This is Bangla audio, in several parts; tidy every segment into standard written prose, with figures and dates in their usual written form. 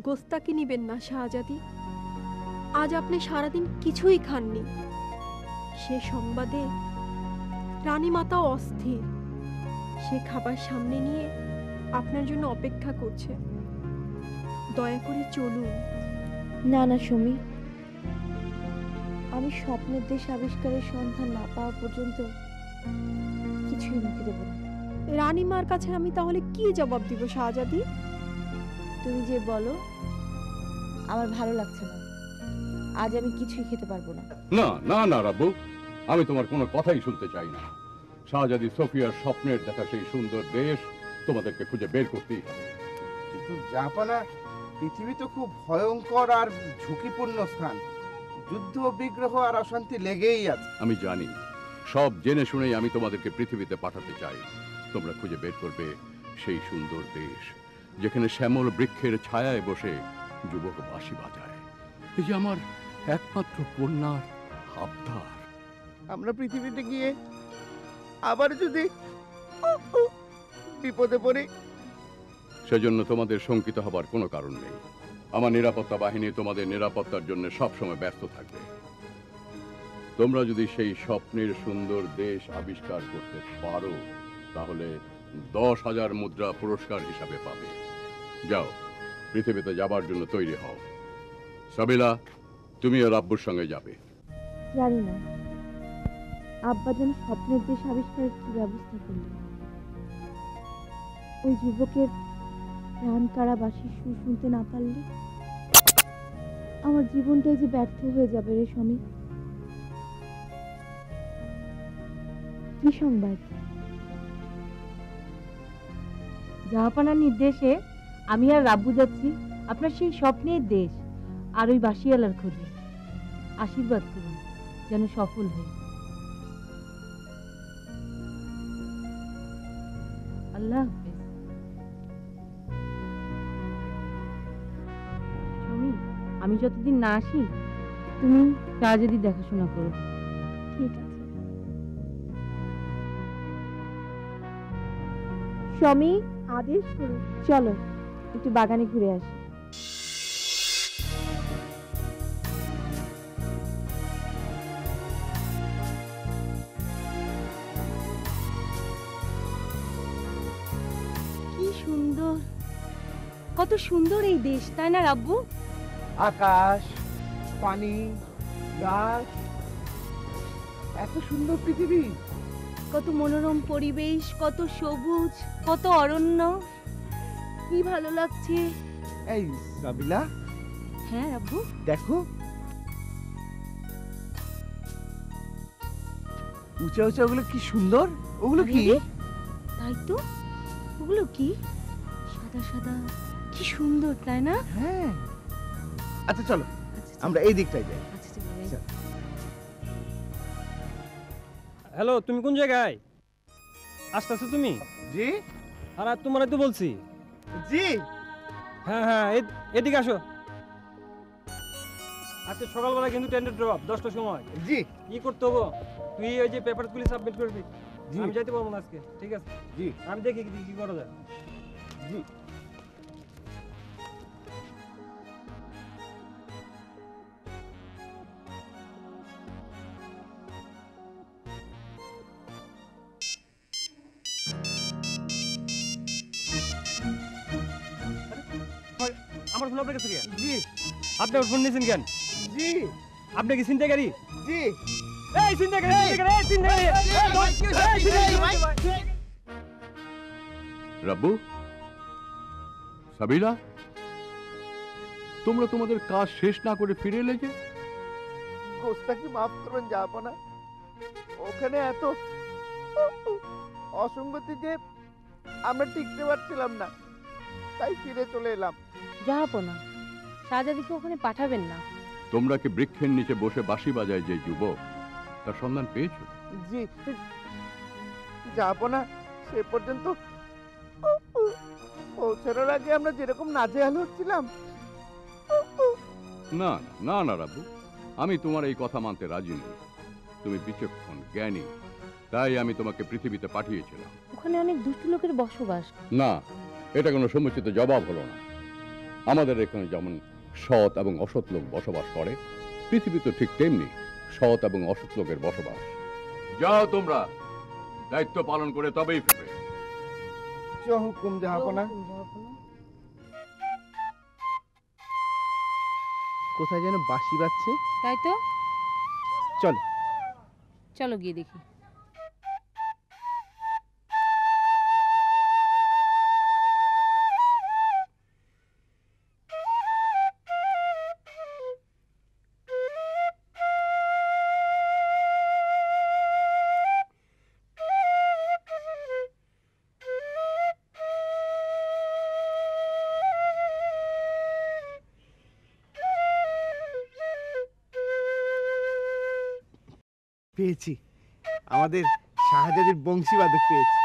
গোস্তাকি নিবেন না শাহজাদি। আজ আপনি সারাদিন কিছুই খাননি। সে সংবাদে রানীমাতা অস্থির। সে খাবার সামনে নিয়ে আপনার জন্য অপেক্ষা করছে। দয়া করে চলুন। না না সমী, আমি স্বপ্নের দেশ আবিষ্কারের সন্ধান না পাওয়া পর্যন্ত কিছুই মুখে দেব না। রানীমার কাছে আমি তাহলে কি জবাব দিব শাহজাদি? তুমি যে বলো, আমার ভালো লাগছে না। আজ আমি কিছুই খেতে পারবো না। না না না রাব্বু, আমি তোমার কোনো কথাই শুনতে চাই না। শাহজাদি সোফিয়ার স্বপ্নের দেখা সেই সুন্দর দেশ তোমাদেরকে খুঁজে বের করতেই হবে। কিন্তু জাপানা, পৃথিবী তো খুব ভয়ঙ্কর আর ঝুঁকিপূর্ণ স্থান। যুদ্ধ, বিগ্রহ আর অশান্তি লেগেই আছে। আমি জানি, সব জেনে শুনেই আমি তোমাদেরকে পৃথিবীতে পাঠাতে চাই। তোমরা খুঁজে বের করবে সেই সুন্দর দেশ যেখানে শ্যামল বৃক্ষের ছায়ায় বসে যুবক বাঁশি বাজায়। এই যে আমার একমাত্র কন্যার আবদার। আমরা পৃথিবীতে গিয়ে আবার যদি বিপদে পড়ি, সেজন্য তোমাদের শঙ্কিত হবার কোনো কারণ নেই। আমার নিরাপত্তা বাহিনী তোমাদের নিরাপত্তার জন্য সবসময় ব্যস্ত থাকবে। তোমরা যদি সেই স্বপ্নের সুন্দর দেশ আবিষ্কার করতে পারো, তাহলে 10,000 মুদ্রা পুরস্কার হিসাবে পাবে। যাও, পৃথিবীতে যাবার জন্য তৈরি হও। সাবিলা, তুমি আর আব্বুর সঙ্গে যাবে। জানি না আব্বা যেন স্বপ্নের দেশ আবিষ্কারের কি ব্যবস্থা করলেন। ওই যুবকের প্রাণ কারাবাসী সুর শুনতে না পারলে আমার জীবনটাই যে ব্যর্থ হয়ে যাবে রে সমী। কি সংবাদ? জাহাপানার নির্দেশে আমি আর রাব্বু যাচ্ছি আপনার সেই স্বপ্নের দেশ আর ওই বাসিয়ালার খোঁজে। আশীর্বাদ করুন যেন সফল হয়। আল্লাহ হাফেজ। সমী, আমি যতদিন না আসি তুমি শাহজাদি দেখাশোনা করো। ঠিক আছে সমী, আদেশ করুন। চলো একটু বাগানে ঘুরে আসি। কি সুন্দর, কত সুন্দর এই দেশ, তাই না রাব্বু? আকাশ, পানি, গাছ, এত সুন্দর পৃথিবী। কত মনোরম পরিবেশ, কত সবুজ, কত অরণ্য, কি ভালো লাগছে। এই সাবিলা, হ্যাঁ রাব্বু, দেখো উঁচা উঁচা ওগুলো কি সুন্দর। ওগুলো কি? আরে, তাই তো, ওগুলো কি সাদা সাদা, কি সুন্দর, তাই না? হ্যাঁ, আচ্ছা চলো আচ্ছা, আমরা এই দিকটাই যাই। আচ্ছা চলো, যাই। চল। হ্যালো, তুমি কোন জায়গায় আসতেছো তুমি? জি আর তোমার তো বলছি। জি হ্যাঁ হ্যাঁ, এদিকে আসো। আচ্ছা, সকালবেলা কিন্তু টেন্ডার ড্রপ 10টার সময়। জি কি করতে হবে? তুই ওই যে পেপারগুলি সাবমিট করবি। জি আমি যাইতে পারবো না আজকে, ঠিক আছে? জি আমি দেখি কি করা যায়। জি আমার ফোন আপনার কাছে কেন? জি আপনি আমার ফোন নিয়েছেন কেন? জি আপনি কি ছিনতাইকারী? জি এই ছিনতাইকারী, রাব্বু, সাবিলা, তোমরা তোমাদের কাজ শেষ না করে ফিরে এলে যে? গোস্তাকি মাফ করুন জাহাপনা, ওখানে এত অসঙ্গতি যে আমরা টিকতে পারছিলাম না, তাই ফিরে চলে এলাম। জাহাপনা, শাহজাদিকে ওখানে পাঠাবেন না। তোমরা কি বৃক্ষের নিচে বসে বাঁশি বাজায় যে যুবক, তার সন্ধান পেয়েছো? জি জাহাপনা, সে পর্যন্ত পৌঁছানোর আগে আমরা যেরকম নাজেহাল হচ্ছিলাম। না না না রাব্বু, আমি তোমার এই কথা মানতে রাজি নই। তুমি বিচক্ষণ, জ্ঞানী, তাই আমি তোমাকে পৃথিবীতে পাঠিয়েছিলাম। ওখানে অনেক দুষ্ট লোকের বসবাস। না, এটা কোনো সমুচিত জবাব হলো না। আমাদের এখানে যেমন সৎ এবং অসৎ লোক বসবাস করে, পৃথিবীতে ঠিক তেমনি সৎ এবং অসৎ লোকের বসবাস। যাও তোমরা, দায়িত্ব পালন করে তবেই ফিরবে। হুকুম জাহাপনা। কোথায় যেন বাঁশি বাজছে, তাই তো, চলো। চলো গিয়ে দেখি। পেয়েছি, আমাদের শাহজাদির বংশীবাদক পেয়েছি।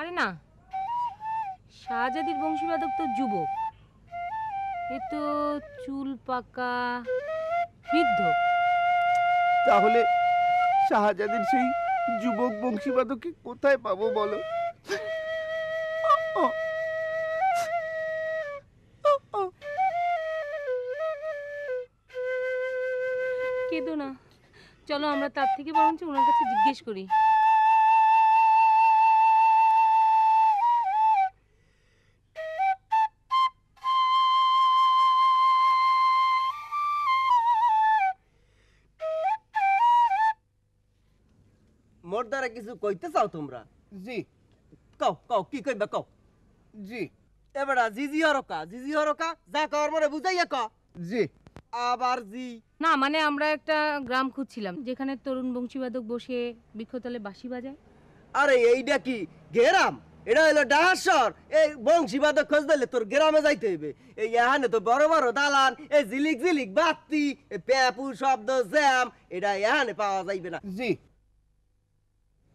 আরে না, শাহজাদির বংশীবাদক তো যুবক, এ তো চুল পাকা বৃদ্ধ। তাহলে শাহজাদির সেই যুবক বংশীবাদককে কোথায় পাবো বলো? কেঁদো না, চলো আমরা তার থেকে বরঞ্চ ওনার কাছে জিজ্ঞেস করি। মোর দ্বারা কিছু কইতে চাও তোমরা? জি কও কও, কি কইবা কও। জি এবারে জিজি হরকা, জিজি হরকা, যা কর মরে বুঝাইয়া ক। জি। আবার জি। না মানে আমরা একটা গ্রাম খুঁজছিলাম যেখানে তরুণ বংশীবাদক বসে বৃক্ষতলে বাঁশি বাজায়। আরে এইটা কি গেরাম? এটা হলো ডাহাসর। এই বংশীবাদক খোঁজ দিলে তোর গ্রামে যাইতে হইবে। এই এখানে তো বড় বড় দালান, এই ঝিলিক ঝিলিক বাতি, এই পেপু শব্দ জ্যাম, এটা এখানে পাওয়া যাইবে না। জি।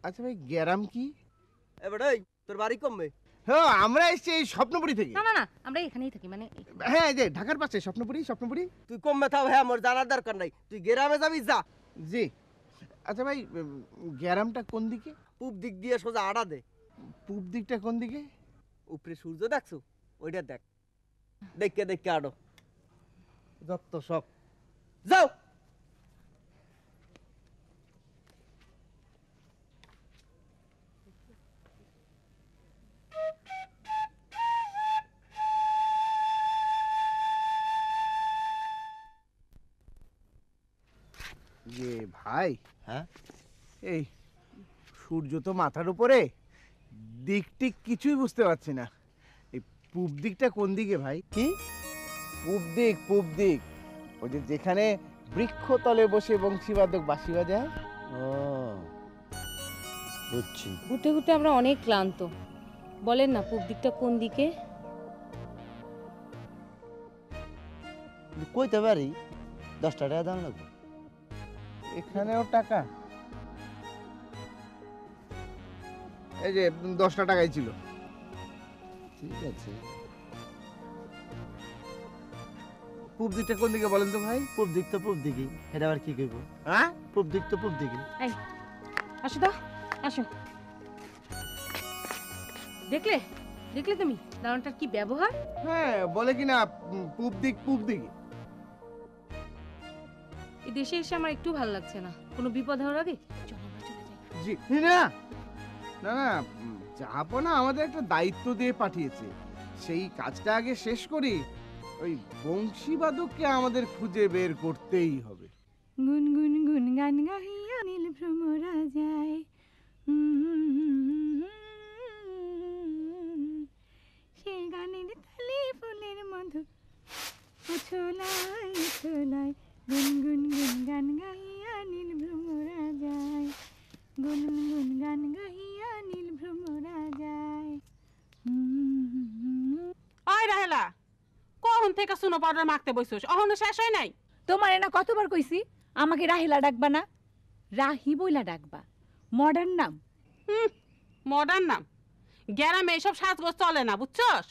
আচ্ছা ভাই, গ্যারাম কি? এবারে এই তোর বাড়ি কমবে? হ্যাঁ, আমরা এসেছি এই স্বপ্নপুরী থেকে। না না না, আমরা এখানেই থাকি, মানে হ্যাঁ, এই যে ঢাকার পাশে স্বপ্নপুরী। স্বপ্নপুরী। তুই কমবে থাও, হ্যাঁ মোর জানার দরকার নাই, তুই গ্রামে যাবি যা। জি। আচ্ছা ভাই, গ্যারামটা কোন দিকে? পূব দিক দিয়ে সোজা আড়া দে। পূব দিকটা কোন দিকে? উপরে সূর্য দেখছো? ওইটা দেখ, দেখে দেখে আড়ো, যত সব যাও। যে ভাই, হ্যাঁ, এই সূর্য তো মাথার উপরে, দিক টিক কিছুই বুঝতে পারছি না। এই পূব দিকটা কোন দিকে ভাই? কি? পূব দিক, পূব দিক। ওই যে যেখানে বৃক্ষতলে বসে বংশীবাদক বাঁশি বাজায়। ও বুঝছি। ঘুরতে ঘুরতে আমরা অনেক ক্লান্ত, বলেন না পূব দিকটা কোন দিকে? কইতে পারি, 10 টাকা দাম লাগবে। এখানেও টাকা? এই যে 10টা টাকাই ছিল। ঠিক আছে। পূব দিকটা কোন দিকে বলেন তো ভাই? পূব দিক তো পূব দিকে, এটা আবার কি কইব? হ্যাঁ, পূব দিক তো পূব দিকে। আসো তো, আসো। দেখলে দেখলে তুমি দারুণটার কি ব্যবহার? হ্যাঁ, বলে কিনা পূব দিক, পূব দিকে। এই দেশে এসে আমার একটু ভালো লাগছে না, কোনো বিপদ হওয়ার আগে চলো আমরা চলে যাই। জি না না না, জাহাপনা আমাদের একটা দায়িত্ব দিয়ে পাঠিয়েছে, সেই কাজটা আগে শেষ করি। ওই বংশীবাদককে আমাদের খুঁজে বের করতেই হবে। গুন গুন গুন গান গাহিয়া নীল ভ্রমরা যায়, সেই গানের তালে ফুলের মধু ছোলায় ছোলায়, গুন গুন গুন গান গাহিয়া নীল ভ্রমরা যায়, গুন গুন গান গাহিয়া নীল ভ্রমরা যায়। ওই রাহেলা, কখন থেকে শুনো পাউডার মাখতে বসছিস? অহনো শেষ হয় নাই? তোমার না কতবার কইছি আমাকে রাহিলা ডাকবা না, রাহি বইলা ডাকবা, মডার্ন নাম। মডার্ন নাম? গ্রামে এইসব সাজগোজ চলে না, বুঝছস?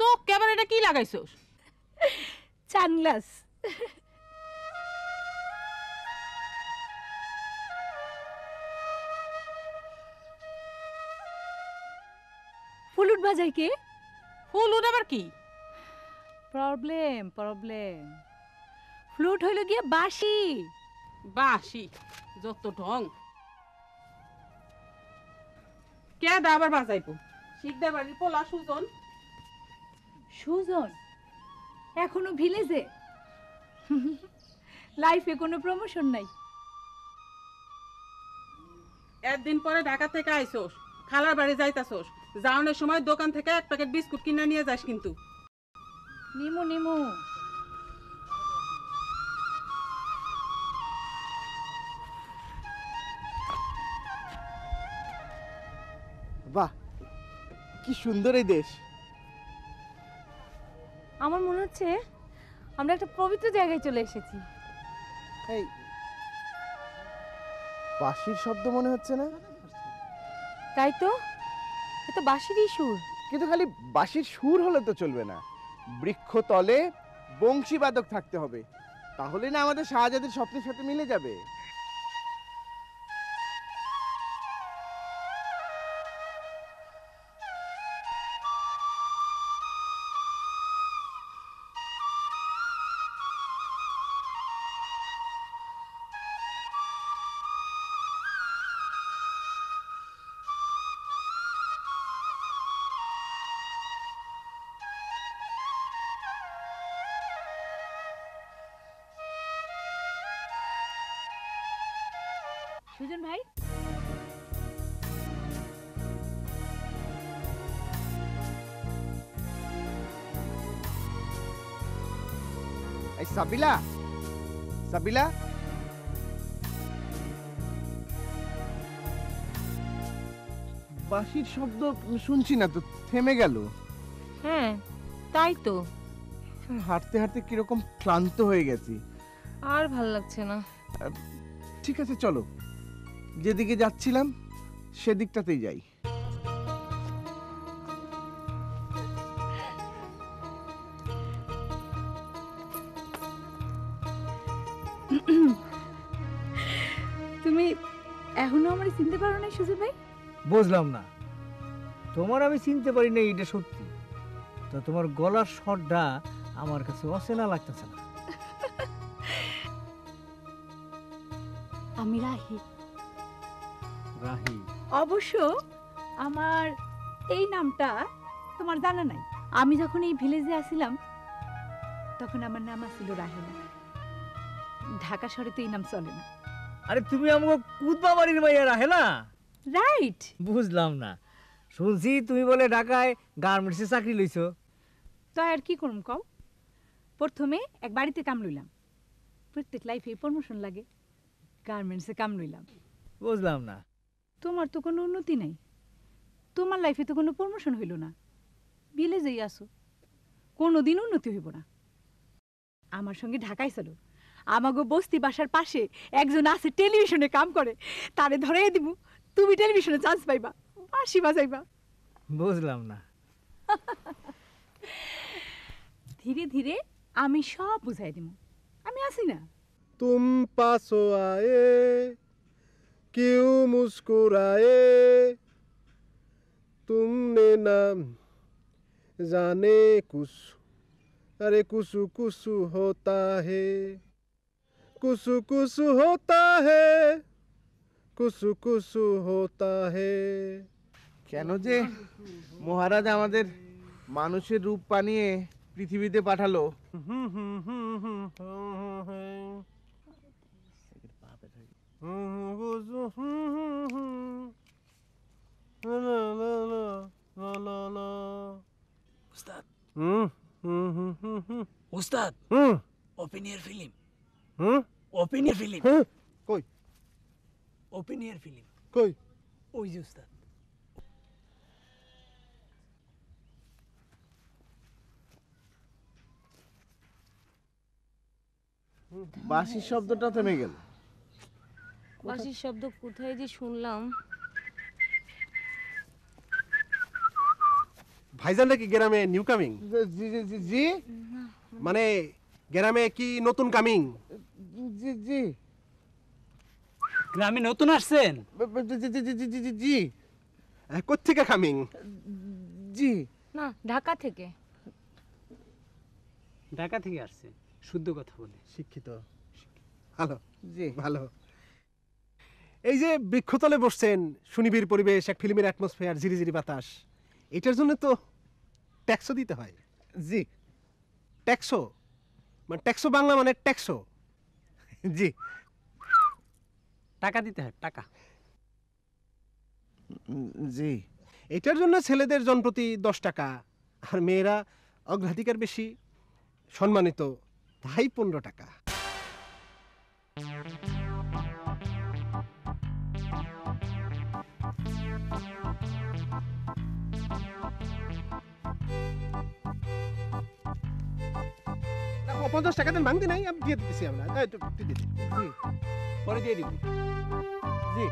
চোখ কেবল এটা কি লাগাইছস? সানগ্লাস। ফ্লুট বাজায় কে? ফুল উঠাবার কি? Problem problem. ফ্লুট হইল গিয়ে বাঁশি। বাসি যত ঢং। কে দা আবার বাজাইবো? শিকদার বাড়ির পোলা সুজন। সুজন এখনো ভিলেজে? লাইফে কোনো প্রমোশন নাই। একদিন পরে ঢাকা থেকে আইসোস, খালার বাড়ি যাইতাছোস, যাওনের সময় দোকান থেকে এক প্যাকেট বিস্কুট কিনে নিয়ে যাস কিন্তু। নিমু নিমু। বাহ, কি সুন্দর এই দেশ। আমার মনে হচ্ছে আমরা একটা পবিত্র জায়গায় চলে এসেছি। এই বাঁশির শব্দ মনে হচ্ছে না? তাই তো, এ তো বাঁশিরই সুর। কিন্তু খালি বাঁশির সুর হলে তো চলবে না, বৃক্ষ তলে বংশীবাদক থাকতে হবে, তাহলে না আমাদের শাহজাদির স্বপ্নের সাথে মিলে যাবে। সুজন ভাই, এই সাবিলা, সাবিলা, বাঁশির শব্দ শুনছি না তো, থেমে গেল। হ্যাঁ তাই তো, হাঁটতে হাঁটতে কিরকম ক্লান্ত হয়ে গেছি। আর ভাল লাগছে না। ঠিক আছে চলো, যেদিকে যাচ্ছিলাম সেদিকটাতেই যাই। তুমি এখনো আমার চিনতে পারো না সুজন ভাই? বুঝলাম না, তোমার আমি চিনতে পারি না এটা সত্যি, তো তোমার গলার স্বরটা আমার কাছে অচেনা লাগতেছে না। আমি রাহি। রাহি? অবশ্য আমার এই নামটা তোমার জানা নাই। আমি যখন এই ভিলেজে আসিলাম তখন আমার নাম ছিল রাহিনা। ঢাকা শহরে তো এই নাম চলে না। আরে তুমি আমাকে কুদবা বাড়ির মাইয়া রাহে না? রাইট। বুঝলাম না, শুনছি তুমি বলে ঢাকায় গার্মেন্টসে চাকরি লইছো। তো আর কি করুম কও? প্রথমে এক বাড়িতে কাম লইলাম, প্রত্যেক লাইফে প্রমোশন লাগে, গার্মেন্টসে কাম লইলাম। বুঝলাম না। তোমার তো কোনো উন্নতি নাই, তোমার লাইফে তো কোনো প্রমোশন হইল না, ভিলেজেই আসো, কোনো দিন উন্নতি হইব না। আমার সঙ্গে ঢাকায় চলো, আমাগো বস্তি বাসার পাশে একজন আছে টেলিভিশনে কাম করে, তারে ধরাই দিব, তুমি টেলিভিশনে চান্স পাইবা, বাঁশি বাজাইবা। বুঝলাম না। ধীরে ধীরে আমি সব বুঝাই দিব, আমি আছি না। तुम पास आए क्यों मुस्कुराए तुमने ना जाने कुछ अरे कुसु कुसु होता है कुसु कुसु होता है कुसु कुसु होता है। কেন যে মহারাজ আমাদের মানুষের রূপ বানিয়ে পৃথিবীতে পাঠালো। উস্তাদ, উস্তাদ, open air film, open air film, কই ওপেন ইয়ার ফিল্ম, কই ওই যে উস্তাদ। বাঁশির শব্দটা থেমে গেল। বাঁশির শব্দ কোথায় যে শুনলাম। ভাইজান নাকি গ্রামে নিউ কামিং? জি জি জি জি মানে গ্রামে কি নতুন কামিং? জি জি গ্রামে নতুন আসছেন? জি জি জি জি জি কোত্থেকে কামিং? জি না, ঢাকা থেকে। ঢাকা থেকে আসছে, শুদ্ধ কথা বলে। শিক্ষিত, ভালো, জি ভালো। এই যে বৃক্ষতলে বসছেন, সুনিবিড় পরিবেশ, এক ফিল্মের অ্যাটমসফিয়ার, ঝিরিঝিরি বাতাস, এটার জন্য তো ট্যাক্সও দিতে হয়। জি ট্যাক্সও মানে ট্যাক্সও বাংলা মানে ট্যাক্সও। জি টাকা দিতে হয়, টাকা। জি এটার জন্য ছেলেদের জনপ্রতি 10 টাকা, আর মেয়েরা অগ্রাধিকার বেশি, সম্মানিত, তাই 15 টাকা। দেখো, 50 টাকা দেন, ভাঙতি নাই, আমি দিয়ে দিতেছি। আমরা দিয়ে দিচ্ছি। জি পরে দিয়ে দিব। জি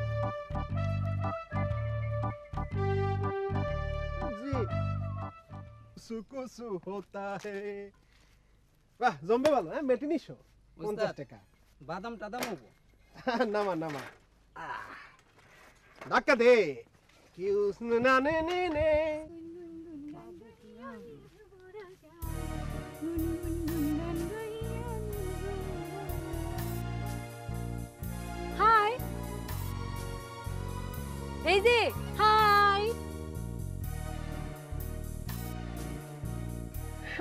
জি সুকুসু হোতা হে। বাহ, জমবে ভালো। হ্যাঁ, মেটিনি শো, 50 টাকা। বাদাম টাদাম হবো। নামা নামা, ধাক্কা দে। কিউ না নে নে নে। হাই, এই যে হাই।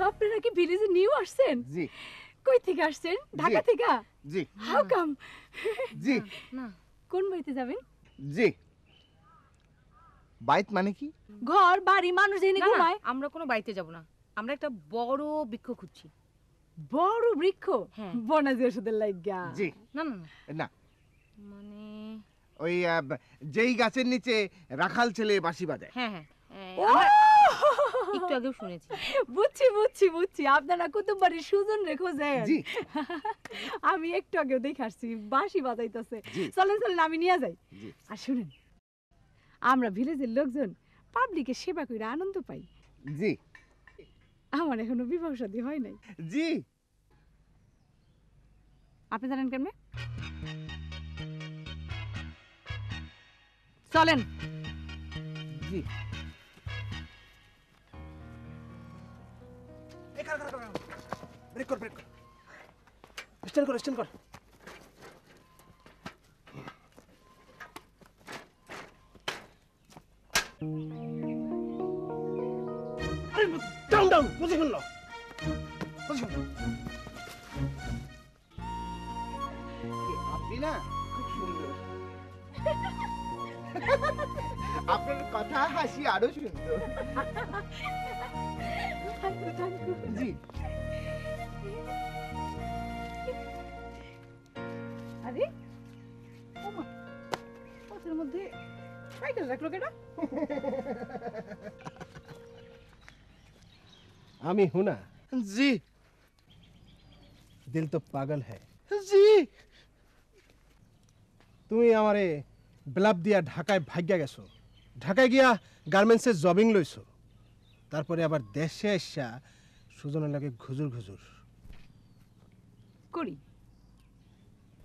আপনারা কি ভিলেজে নিউ আসছেন? জি কই থেকে আসছেন? ঢাকা থেকে? জি হাউ কাম? জি না, কোন বাড়িতে যাবেন? জি বাইত মানে কি? ঘর বাড়ি, মানুষ যেখানে না, না, ঘুমায়। আমরা কোনো বাড়িতে যাব না, আমরা একটা বড় বৃক্ষ খুঁজছি। বড় বৃক্ষ? হ্যাঁ। বনাজি ওষুধের লাগিয়া? জি না না না, না, মানে ওই যেই গাছের নিচে রাখাল ছেলে বাঁশি বাজায়। হ্যাঁ হ্যাঁ, ও! আমরা একটু আগেও শুনেছি। বুঝছি বুঝছি বুঝছি, আপনারা কুতুববাড়ির সুজন রে খোঁজেন। জি আমি একটু আগেও দেখে আসছি, বাঁশি বাজাইতেছে। জি। চলেন চলেন, আমি নিয়ে যাই। জি আর শুনেন, আমরা ভিলেজের লোকজন পাবলিকের সেবা করে আনন্দ পাই। জি আমার এখনো বিবাহ শাদী হয় নাই। জি আপনি জানেন কেমনে? চলেন। জি ব্রেক কর, ব্রেক কর, স্ট্যান্ড কর, স্ট্যান্ড কর। ডাউন ডাউন, পজিশন লো, পজিশন। আপনি না খুব সুন্দর। আপনার কথা হাসি আরো সুন্দর। জি আরে ওমা, পথের মধ্যে সাইকেল রাখলো কেন? আমি हूं ना, জি दिल तो पागल है। জি তুমি আমারে ব্লাব দিয়া ঢাকায় ভাগ্যা গেছো, ঢাকায় গিয়া গার্মেন্টসে জবিং লইছো, তারপরে আবার দেশে এসা সুজনের লাগে ঘুজুর ঘুজুর। করি,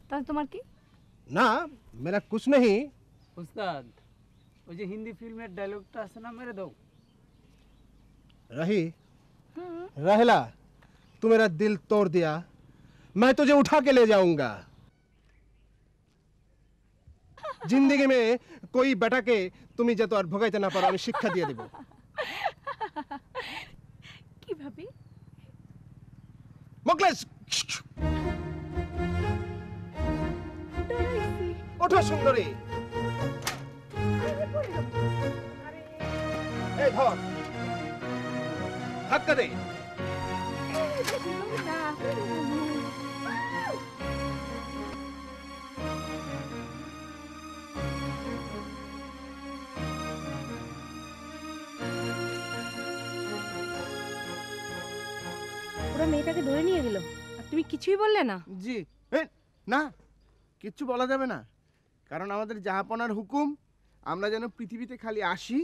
তাহলে তোমার কি? না, মেরা কুছ नहीं। উস্তাদ, ওই যে হিন্দি ফিল্মের ডায়লগটা আছে না, মেরে দাও। रही रहेला, तू मेरा दिल तोड़ दिया, मैं तुझे उठा के ले जाऊंगा। जिंदगी में कोई बेटा के তুমি যত আর ভোগাইতে না পারো, আমি শিক্ষা দিয়ে দেব। কিভাবে? মকলেশ, ডরাইছি। ওঠো সুন্দরী। এই ধর, ধাক্কা দে। ওরা মেয়েটাকে ধরে নিয়ে গেল, আর তুমি কিছুই বললে না। জি না, কিচ্ছু বলা যাবে না, কারণ আমাদের জাহাপনার হুকুম আমরা যেন পৃথিবীতে খালি আসি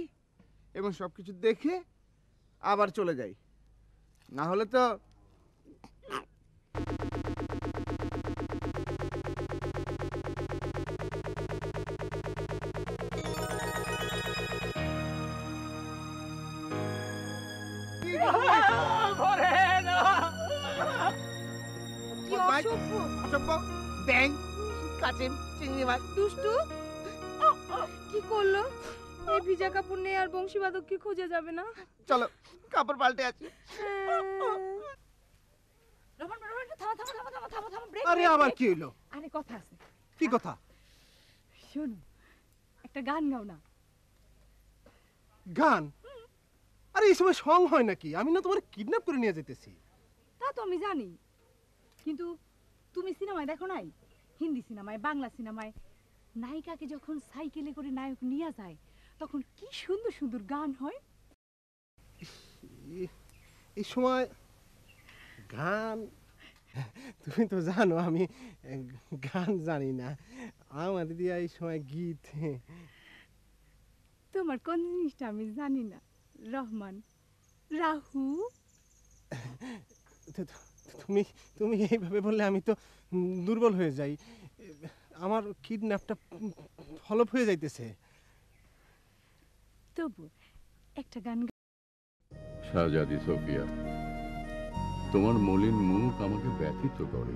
এবং সব কিছু দেখে আবার চলে যাই, না হলে তো মাছ অসভ্য ব্যাং কাচিম চিংড়ি মাছ দুষ্টু কি করলো? এই ভিজা কাপড় নিয়ে আর বংশীবাদক কি খুঁজে যাবে না? চলো কাপড় পাল্টে আসি। রোহন রোহন থামো থামো থামো থামো থামো থামো ব্রেক আরে আবার কি হইলো? আরে কথা আছে। কি কথা? শোনো একটা গান গাও না। গান? আরে এই সময় সং হয় নাকি? আমি না তোমার কিডন্যাপ করে নিয়ে যেতেছি। তা তো আমি জানি, কিন্তু তুমি সিনেমায় দেখো নাই? হিন্দি সিনেমায়, বাংলা সিনেমায় নায়িকাকে যখন সাইকেলে করে নায়ক নিয়ে যায় তখন কি সুন্দর সুন্দর গান হয়। এই সময় গান, তুমি তো জানো আমি গান জানি না। আমার দিদি এই সময় গীত। তোমার কোন জিনিসটা আমি জানি না? রহমান, রাহু। তুমি তুমি এইভাবে বললে আমি তো দুর্বল হয়ে যাই। আমার কিডন্যাপটা ফলপ হয়ে যাইতেছে। তবু একটা গান। শাহজাদি সোফিয়া, তোমার মলিন মুখ আমাকে ব্যথিত করে।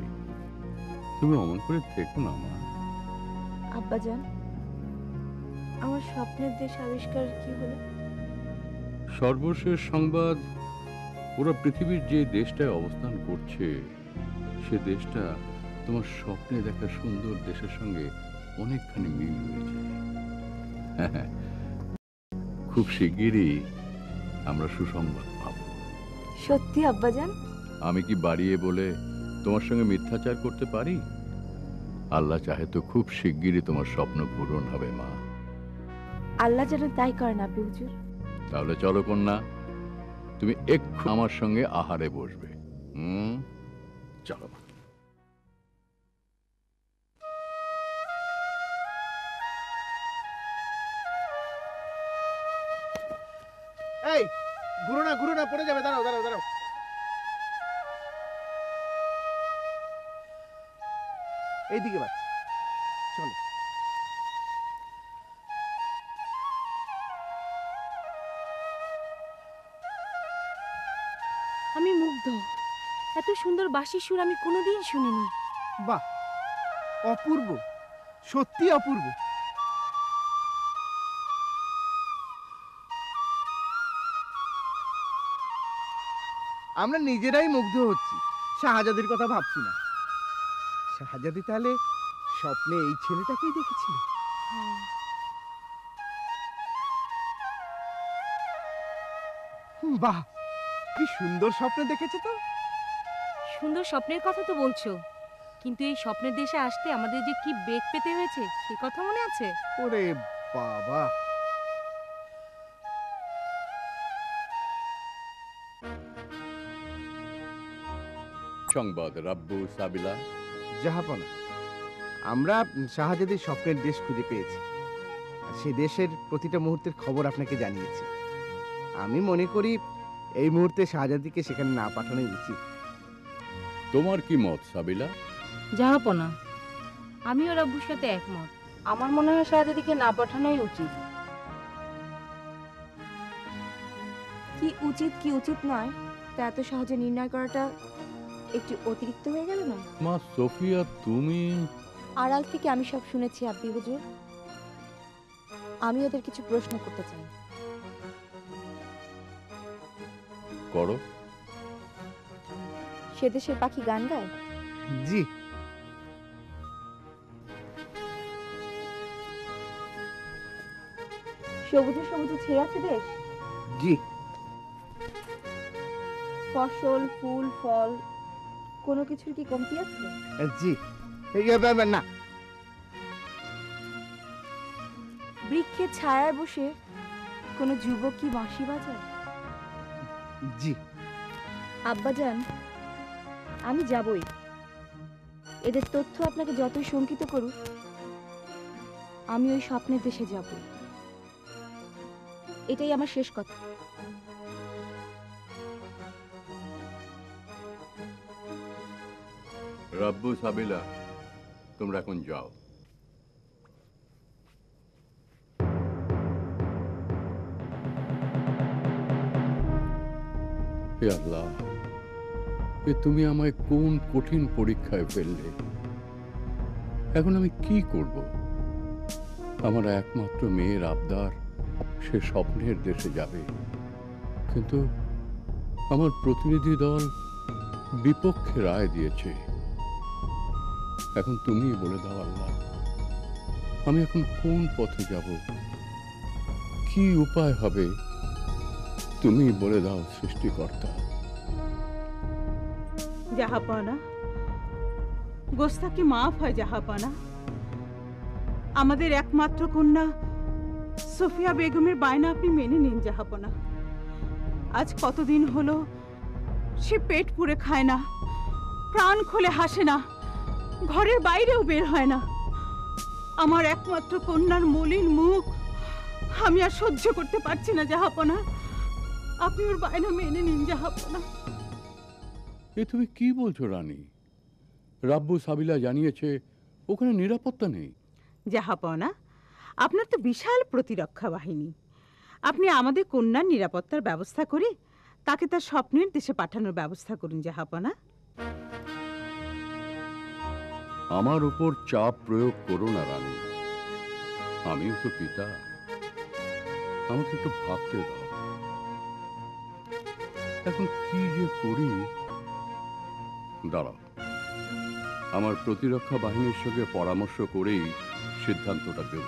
তুমি অমন করে থেকো না মা। আব্বাজান, আমার স্বপ্নের দেশ আবিষ্কার কি হলো? সর্বশেষ সংবাদ, ওরা পৃথিবীর যে দেশটায় অবস্থান করছে সে দেশটা তোমার স্বপ্নে দেখা সুন্দর দেশের সঙ্গে অনেকখানি মিল রয়েছে। খুব শিগগিরই আমরা সুসংবাদ পাব। সত্যি আব্বাজান? আমি কি বাড়িয়ে বলে তোমার সঙ্গে মিথ্যাচার করতে পারি? আল্লাহ চাহে তো খুব শিগগিরই তোমার স্বপ্ন পূরণ হবে মা। আল্লাহ যেন তাই করেন আব্বি হুজুর। তাহলে চলো কন্যা, তুমি একটু আমার সঙ্গে আহারে বসবে। চলো মা। এই ঘুরো না পড়ে যাবে। দাঁড়াও দাঁড়াও দাঁড়াও। এইদিকে বাচ্চা চলো। আমি মুগ্ধ। এত সুন্দর বাঁশির সুর আমি কোনোদিন শুনিনি। বাহ, অপূর্ব, সত্যি অপূর্ব। আমরা নিজেরাই মুগ্ধ হচ্ছি, শাহজাদির কথা ভাবছি না। শাহজাদি তাহলে স্বপ্নে এই ছেলেটাকেই দেখেছিল? বাহ, কি সুন্দর স্বপ্ন দেখেছে তো। সুন্দর স্বপ্নের কথা তো বলছো, কিন্তু এই স্বপ্নের দেশে আসতে আমাদের যে কি বেগ পেতে হয়েছে সে কথা মনে আছে? ওরে বাবা, সংবাদ রাব্বু সাবিলা। জাহাপনা, আমরা শাহজাদির স্বপ্নের দেশ খুঁজে পেয়েছি। সে দেশের প্রতিটা মুহূর্তের খবর আপনাকে জানিয়েছি। আমি মনে করি এই মুহূর্তে শাহজাদিকে সেখানে না পাঠানোই উচিত। তোমার কি মত সাবিলা? জাহাপনা, আমিও রাব্বুর সাথে একমত। আমার মনে হয় শাহজাদিকে না পাঠানোই উচিত। কি উচিত কি উচিত নয় তা এত সহজে নির্ণয় করাটা একটু অতিরিক্ত হয়ে গেল না? মা সোফিয়া, তুমি আড়াল থেকে আমি সব শুনেছি আব্বি হুজুর। আমি ওদের কিছু প্রশ্ন করতে চাই। করো। সে দেশের পাখি গান গায়? জি। সবুজে সবুজে ছেয়ে আছে দেশ? জি। ফসল, ফুল, ফল কোনো কিছুর কি কমতি আছে? জি। না। বৃক্ষের ছায়ায় বসে কোনো যুবক কি বাঁশি বাজায়? জি। আব্বাজান, আমি যাবই। এদের তথ্য আপনাকে যতই শঙ্কিত করুক, আমি ওই স্বপ্নের দেশে যাব। এটাই আমার শেষ কথা। রাব্বু সাবিলা, তোমরা এখন যাও। হে আল্লাহ, যে তুমি আমায় কোন কঠিন পরীক্ষায় ফেললে। এখন আমি কি করব? আমার একমাত্র মেয়ের আবদার, সে স্বপ্নের দেশে যাবে, কিন্তু আমার প্রতিনিধি দল বিপক্ষে রায় দিয়েছে। এখন তুমি বলে দাও আল্লাহ, আমি এখন কোন পথে যাব, কি উপায় হবে? তুমি বলে দাও সৃষ্টিকর্তা। জাহাপানা, গোস্তাকি মাফ হয় জাহাপানা। আমাদের একমাত্র কন্যা সোফিয়া বেগমের বায়না আপনি মেনে নিন জাহাপানা। আজ কতদিন হলো সে পেট পুড়ে খায় না, প্রাণ খুলে হাসে না, ঘরের বাইরেও বের হয় না। আমার একমাত্র কন্যার মলিন মুখ আমি আর সহ্য করতে পারছি না জাহাপানা। আপনি ওর বায়না মেনে নিন জাহাপানা। এ তুমি কি বলছো রানী? রাব্বু সাবিলা জানিয়েছে ওখানে নিরাপত্তা নেই। জাহাপানা, আপনার তো বিশাল প্রতিরক্ষা বাহিনী। আপনি আমাদের কন্যার নিরাপত্তার ব্যবস্থা করে তাকে তার স্বপ্নের দেশে পাঠানোর ব্যবস্থা করুন জাহাপানা। আমার উপর চাপ প্রয়োগ করো না রানী, আমিও তো পিতা, আমাকে একটু ভাবতে দাও। এখন কি যে করি। দাঁড়াও, আমার প্রতিরক্ষা বাহিনীর সঙ্গে পরামর্শ করেই সিদ্ধান্তটা দেব।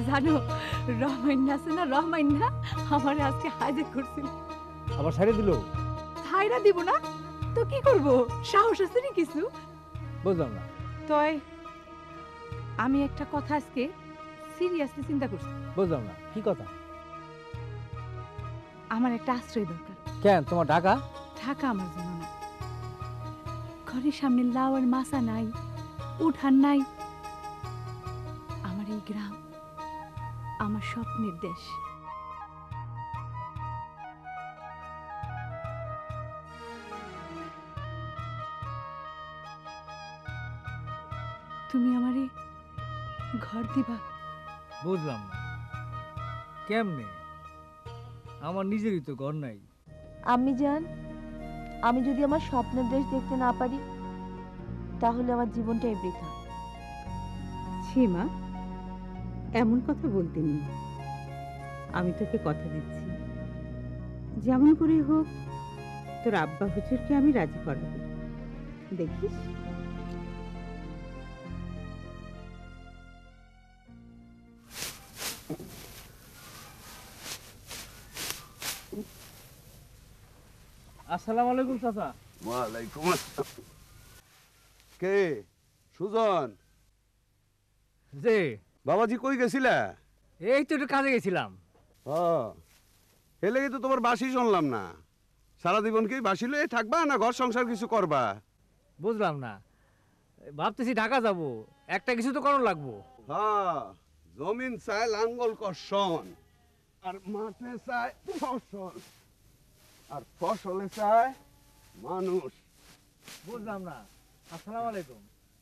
জানো, রহমাইন্না আছে না, রহমাইন্না আমার আজকে হাজির করছিল। আবার ছাড়িয়ে দিল? ছাইরা দিব না তো কি করব, সাহস আছে নি কিছু? বুঝলাম না। তয় আমি একটা কথা আজকে সিরিয়াসলি চিন্তা করছি। বুঝলাম না, কি কথা? আমার একটা আশ্রয় দরকার। কেন, তোমার ঢাকা? ঢাকা আমার জন্য না, ঘরের সামনে লাউয়ের মাছা নাই, উঠান নাই। আমার এই গ্রাম আমার স্বপ্নের দেশ। তুমি আমারে ঘর দিবা? বুঝলাম না, কেমনে? আমার নিজেরই তো ঘর নাই। আমি জান, আমি যদি আমার স্বপ্নের দেশ দেখতে না পারি তাহলে আমার জীবনটাই বৃথা। সীমা, এমন কথা বলতে নেই। আমি তোকে কথা দিচ্ছি, যেমন করে হোক তোর আব্বা হুজুরকে আমি রাজি করাবো। দেখিস। আসসালামু আলাইকুম চাচা। ওয়ালাইকুম আসসালাম। কে? সুজন? যে বাবাজি কই গেছিলা? এই তো একটু কাজে গেছিলাম। এ লেগে তো তোমার বাসি শুনলাম না। সারা জীবন কি বাসি লয়ে থাকবা না ঘর সংসার কিছু করবা? বুঝলাম না, ভাবতেছি ঢাকা যাব, একটা কিছু তো করার লাগবো। হ্যাঁ, জমিন চায় লাঙ্গল কর্ষণ, আর মাঠে চায় ফসল, আর ফসলে চায় মানুষ। বুঝলাম না। আসসালামু আলাইকুম।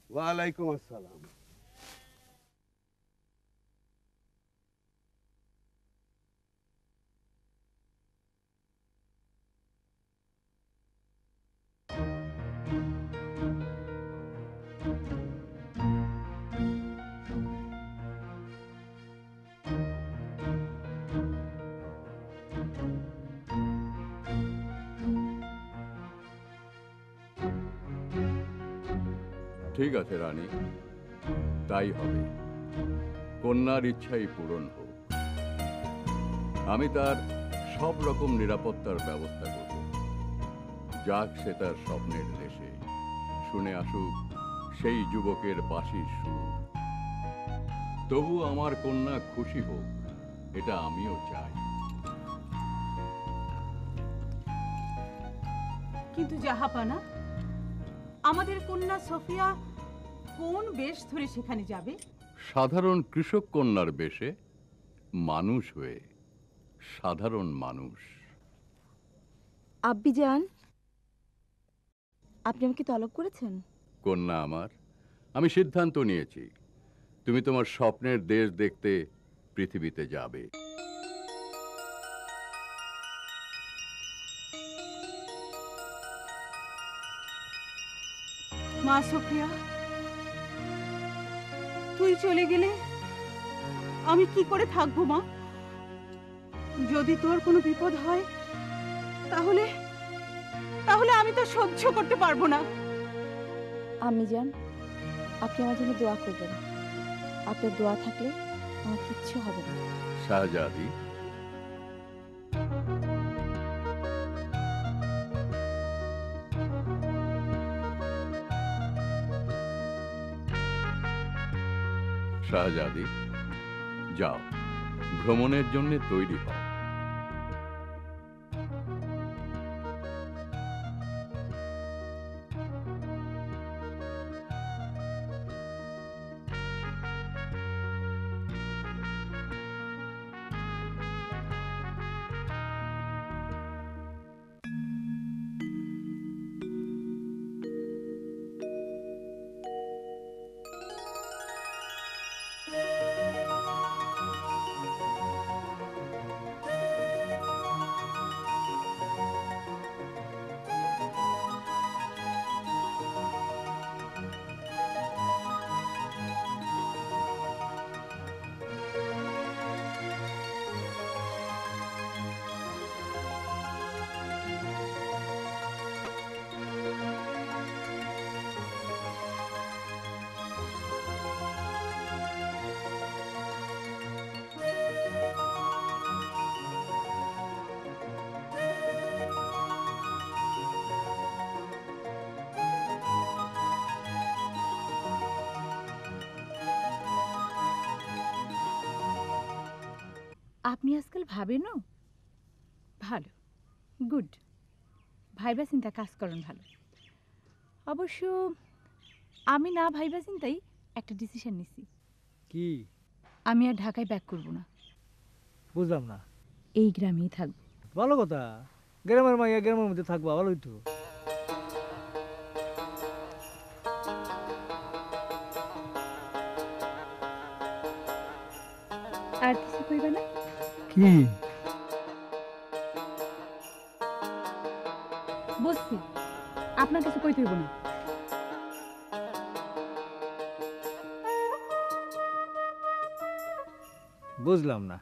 ওয়ালাইকুম আসসালাম। ঠিক আছে রানী, তাই হবে। কন্যার ইচ্ছাই পূরণ হোক। আমি তার সব রকম নিরাপত্তার ব্যবস্থা করব। যাক সে তার স্বপ্নের দেশে, শুনে আসুক সেই যুবকের বাঁশির সুর। তবু আমার কন্যা খুশি হোক, এটা আমিও চাই। কিন্তু জাহাপানা, আমাদের কন্যা সোফিয়া কোন বেশ ধরে সেখানে যাবে? সাধারণ কৃষক কন্যার বেশে, মানুষ হয়ে, সাধারণ মানুষ। আব্বি জান, আপনি আমাকে তলব করেছেন? কন্যা আমার, আমি সিদ্ধান্ত নিয়েছি তুমি তোমার স্বপ্নের দেশ দেখতে পৃথিবীতে যাবে। মা সোফিয়া, তুই চলে গেলে আমি কি করে থাকবো মা? যদি তোর কোনো বিপদ হয় তাহলে তাহলে আমি তো সহ্য করতে পারবো না। আমি জান, আপনি আমার জন্য দোয়া করবেন। আপনার দোয়া থাকলে আমার কিচ্ছু হবে না। শাহজাদি, শাহজাদি, যাও, ভ্রমণের জন্য তৈরি হও। আপনি আজকাল ভাবেনও ভালো, গুড। ভাইবা চিন্তা কাজ করেন ভালো। অবশ্য আমি না ভাইবা চিন্তাই একটা ডিসিশন নিছি। কি? আমি আর ঢাকায় ব্যাক করব না, বুঝলাম না। এই গ্রামেই থাকব। ভালো কথা, গ্রামের মাইয়া গ্রামের মধ্যে থাকবা, ভালোই তো। আর কিছু কইবা না? কি? বুঝছি, আপনার কিছু কইতে হইব না। বুঝলাম না।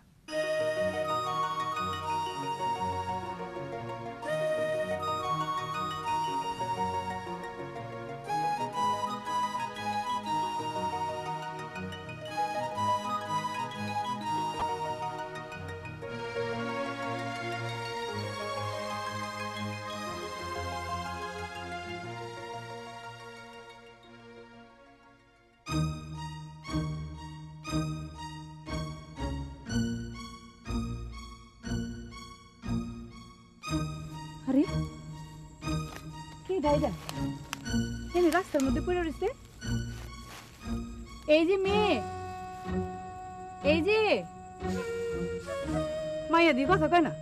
আরে কি ডাইদা এনে রাস্তার মধ্যে পড়ে রয়েছে? এই যে মেয়ে, এই যে মাইয়া দি কথা কয় না।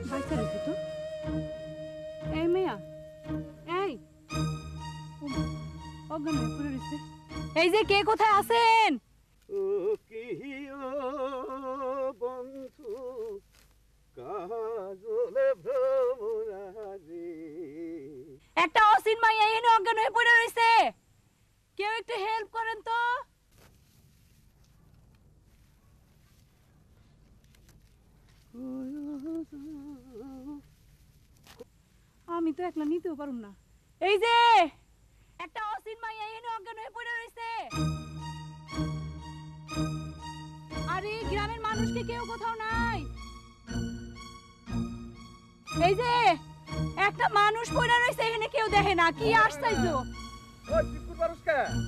বাচ্চা রয়েছে তো। এই মেয়া, এই অজ্ঞান হয়ে পড়ে রয়েছে। এই যে কে কোথায় আছেন? বন্ধু কাজলে ভ্রমরাজি। একটা অসীন মাইয়া এনে অজ্ঞান হয়ে পড়ে রয়েছে, কেউ একটু হেল্প করেন তো। আমি তো একলা নিতেও পারুম না। এই যে একটা অসীন মাইয়া এনে অজ্ঞান হয়ে পড়ে রয়েছে। আরে গ্রামের মানুষকে কেউ কোথাও নাই। এই যে একটা মানুষ পড়ে রয়েছে, এখানে কেউ দেখে না। কি আসছাইছো?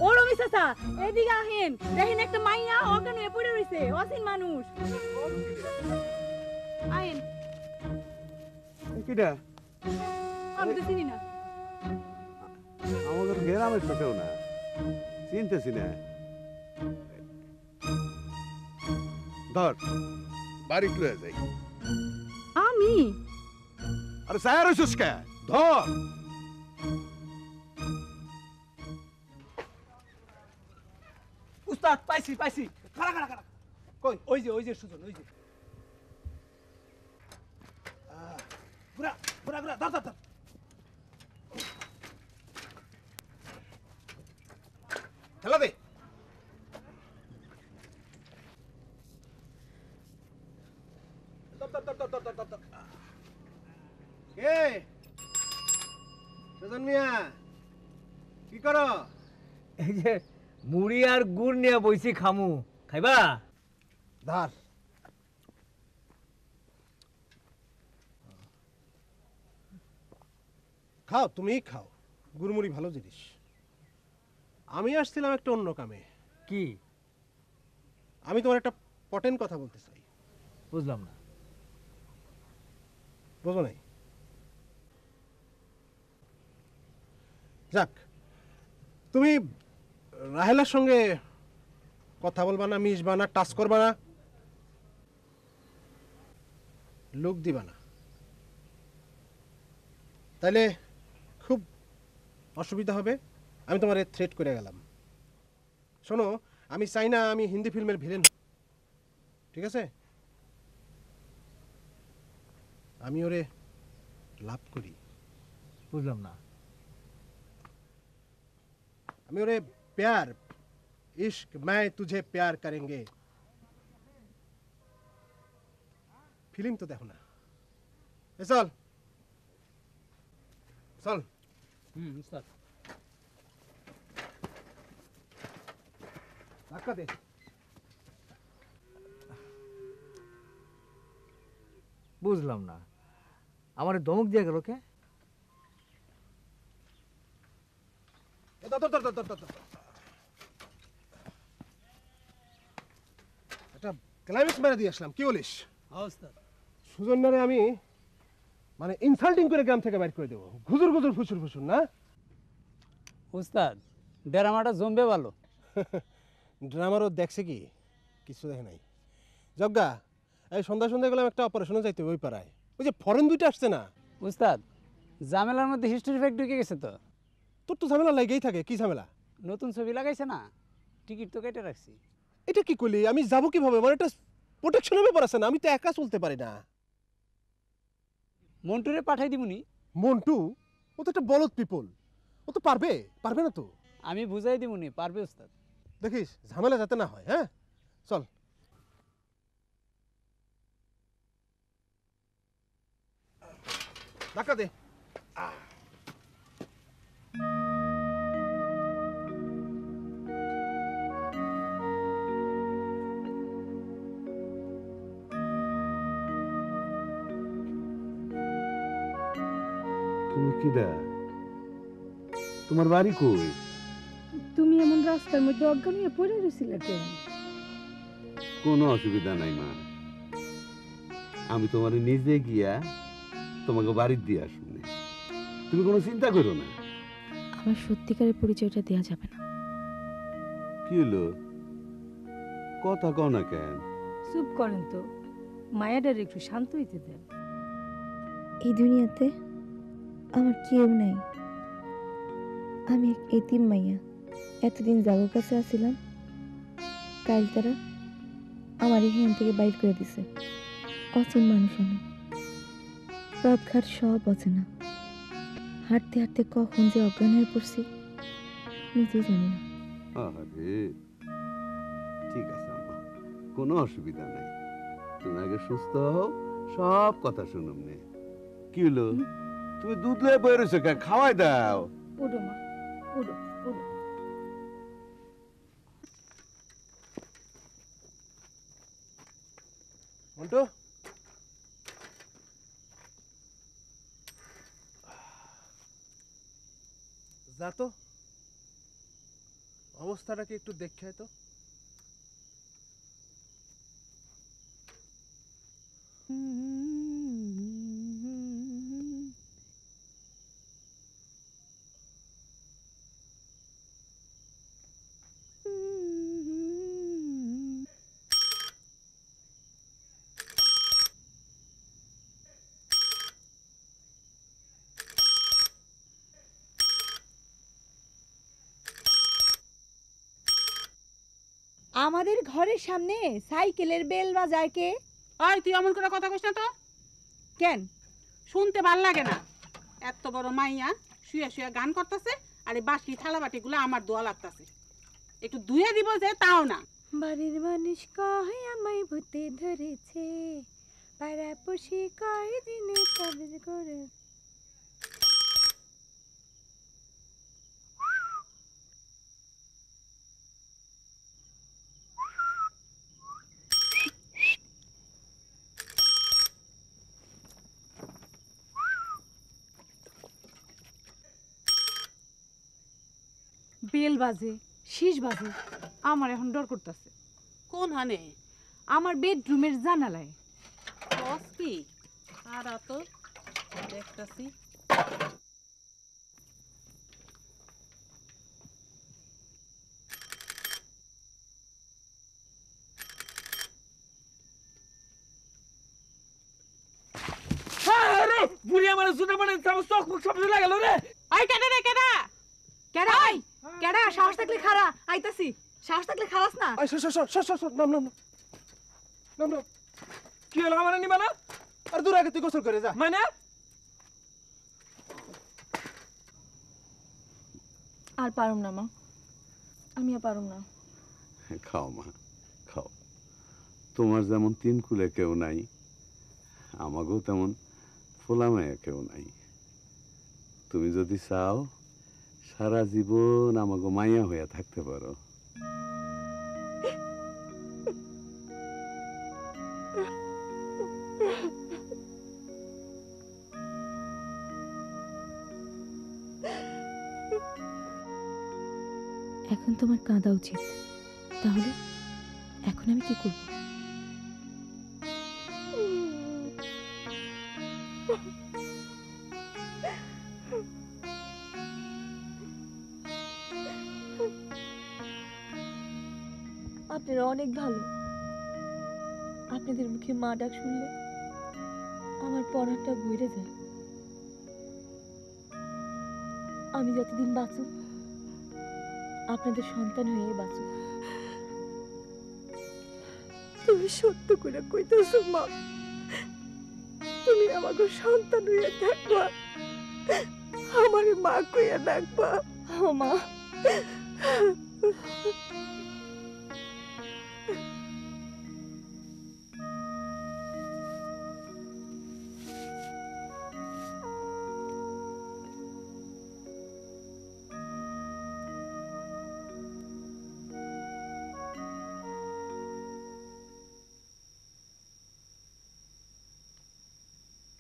ও রমি চাচা, এদিকে আহেন, দেখেন একটা মাইয়া অজ্ঞান হয়ে পড়ে রয়েছে, অসীন মানুষ। আহেন। কিটা? আমি তো চিনি না। আমাদের গ্রামের তো কেউ না, চিনতেছি না। ধর বাড়ি লয়ে যাই। আমি? আরে স্যার হইছিস কে? ধর। উস্তাদ পাইছি পাইছি। খাড়া খাড়া খাড়া। কই ওই যে সুজন, ওই যে। ঘুরা ঘুরা ঘুরা ধর ধর ধর খেলা দে কে সুজন মিয়া কি করো? এই যে মুড়ি আর গুড় নিয়ে বইছি খামু, খাইবা? ধর খাও, তুমিই খাও, গুড়মুড়ি ভালো জিনিস। আমি আসছিলাম একটা অন্য কামে। কি? আমি তোমার একটা পটেন কথা বলতে চাই। বুঝলাম না। বুঝো নাই? যাক, তুমি রাহেলার সঙ্গে কথা বলবা না, মিশবা না, টাচ করবা না, লোক দিবা না, তাইলে খুব অসুবিধা হবে। আমি তোমার থ্রেট করে গেলাম। শোনো, আমি চাই না আমি হিন্দি ফিল্মের ভিলেন, ঠিক আছে? আমি ওরে লাভ করি। বুঝলাম না। আমি ওরে প্যার, ইश्क मैं तुझे प्यार करेंगे ফিল্ম তো দেখো না। চল চল। উস্তাদ ধাক্কা দে। বুঝলাম না, আমার ধমক দিয়ে গেল কে? একটা ক্লাইম্যাক্স মেরে দিয়ে আসলাম, কি বলিস? সুজন্যারে আমি মানে ইনসাল্টিং করে গ্রাম থেকে বাইর করে দেবো, ঘুজুর ঘুজুর ফুসুর ফুসুর না। উস্তাদ ড্রামাটা জমবে ভালো। ড্রামারও দেখছে কি? কিছু দেখে নাই। যজ্ঞা, এই সন্ধ্যা সন্ধ্যা গেলাম একটা অপারেশনে যাইতে ওই পাড়ায়, ওই যে ফরেন দুইটা আসছে না। উস্তাদ ঝামেলার মধ্যে হিস্ট্রি ফ্যাক্ট ঢুকে গেছে তো। তোর তো ঝামেলা লাগেই থাকে। কি ঝামেলা? নতুন ছবি লাগাইছে না, টিকিট তো কেটে রাখছি। এটা কি করলি? আমি যাবো কিভাবে? মানে একটা প্রোটেকশনের ব্যাপার আছে না, আমি তো একা চলতে পারি না। মন্টুরে পাঠাই দিবনি। মন্টু? ও তো একটা বলদ পিপল, ও তো পারবে। পারবে না তো? আমি বুঝাই দিবনি, পারবে উস্তাদ। দেখিস ঝামেলা যাতে না হয়। হ্যাঁ চল। ধাক্কা দে। তুমি কিডা? তোমার বাড়ি কই? তুমি এমন রাস্তার মধ্যে অজ্ঞান হয়ে পড়ে রয়েছিলে কেন? কোনো অসুবিধা নাই মা, আমি তোমার নিজে গিয়া তোমাকে বাড়ি দিয়ে আসুন। তুমি কোনো চিন্তা করো না। আমার সত্যিকারের পরিচয়টা দেয়া যাবে না। কি হলো? কথা কও না কেন? চুপ করেন তো, মায়াডার একটু শান্ত হইতে দেন। এই দুনিয়াতে আমার কেউ নাই। আমি এক এতিম মাইয়া। এতদিন জাগর কাছে আসছিলাম, কাল তারা আমার এখান থেকে বাইর করে দিছে। অচেন মানুষ আমি, পথঘাট সব অচেনা। হাঁটতে হাঁটতে কখন যে অজ্ঞান হয়ে পড়ছি নিজেই জানি না। আরে ঠিক আছে আম্মা, কোনো অসুবিধা নাই। তুমি আগে সুস্থ হও, সব কথা শুনুম নে। কি হলো? তুমি দুধ লয়ে বয়ে রয়েছো কেন? খাওয়াই দাও। ওডো মা, ওডো ওডো। মন্টু, যা তো, অবস্থাটাকে একটু দেখে তো। আমাদের ঘরের সামনে সাইকেলের বেল বাজায় কে? আয় তুই এমন করে কথা কইস না তো। কেন শুনতে ভাল লাগে না। এত বড় মাইয়া শুয়ে শুয়ে গান করতেছে, আর এই বাসি থালা বাটিগুলো আমার দোয়া লাগতেছে। একটু ধুয়ে দিব যে, তাও না। বাড়ির মানুষ কয় আমায় ভূতে ধরেছে, পাড়াপড়শি কয় দিনে তাবিজ করে। বেল বাজে, শীষ বাজে, আমার এখন ডর করতেছে। কোন হানে? আমার বেডরুমের জানালায়। বস কি আর তো দেখতাছি। আরে বুড়ি আমার জুতা মানে চোখ মুখ সব জ্বলে গেল রে। আই কেডা রে কেডা? কেডা আই? কেডা? সাহস থাকলে খাড়া, আইতাছি। সাহস থাকলে খালাস না। আই সর নাম কি হলো আমার নিবা না? আর দূর আগে তুই গোসল করে যা। মানে আর পারুম না মা, আমি আর পারুম না। খাও মা খাও। তোমার যেমন তিন কুলে কেউ নাই, আমাকেও তেমন ফোলামায়া কেউ নাই। তুমি যদি চাও সারা জীবন আমাকে মাইয়া হইয়া থাকতে পারো। এখন তোমার কাঁদা উচিত। তাহলে এখন আমি কি করব? আপনারা অনেক ভালো। আপনাদের মুখে মা ডাক শুনলে আমার পরাণটা ভরে যায়। আমি যতদিন বাঁচব আপনাদের সন্তান হয়ে বাঁচব। তুমি সত্য করে কইতেছো মা, তুমি আমাকে সন্তান হইয়া থাকবা, আমার মা কইয়া ডাকবা। ও মা,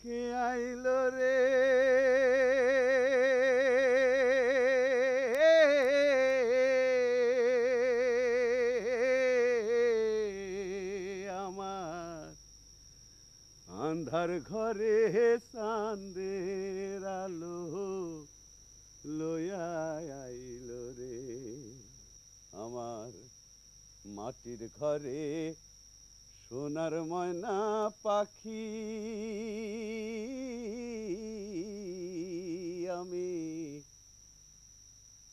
কে আইলো রে আমার আন্ধার ঘরে চাঁদের আলো লইয়া আইলো রে। আমার মাটির ঘরে সোনার ময়না পাখি, আমি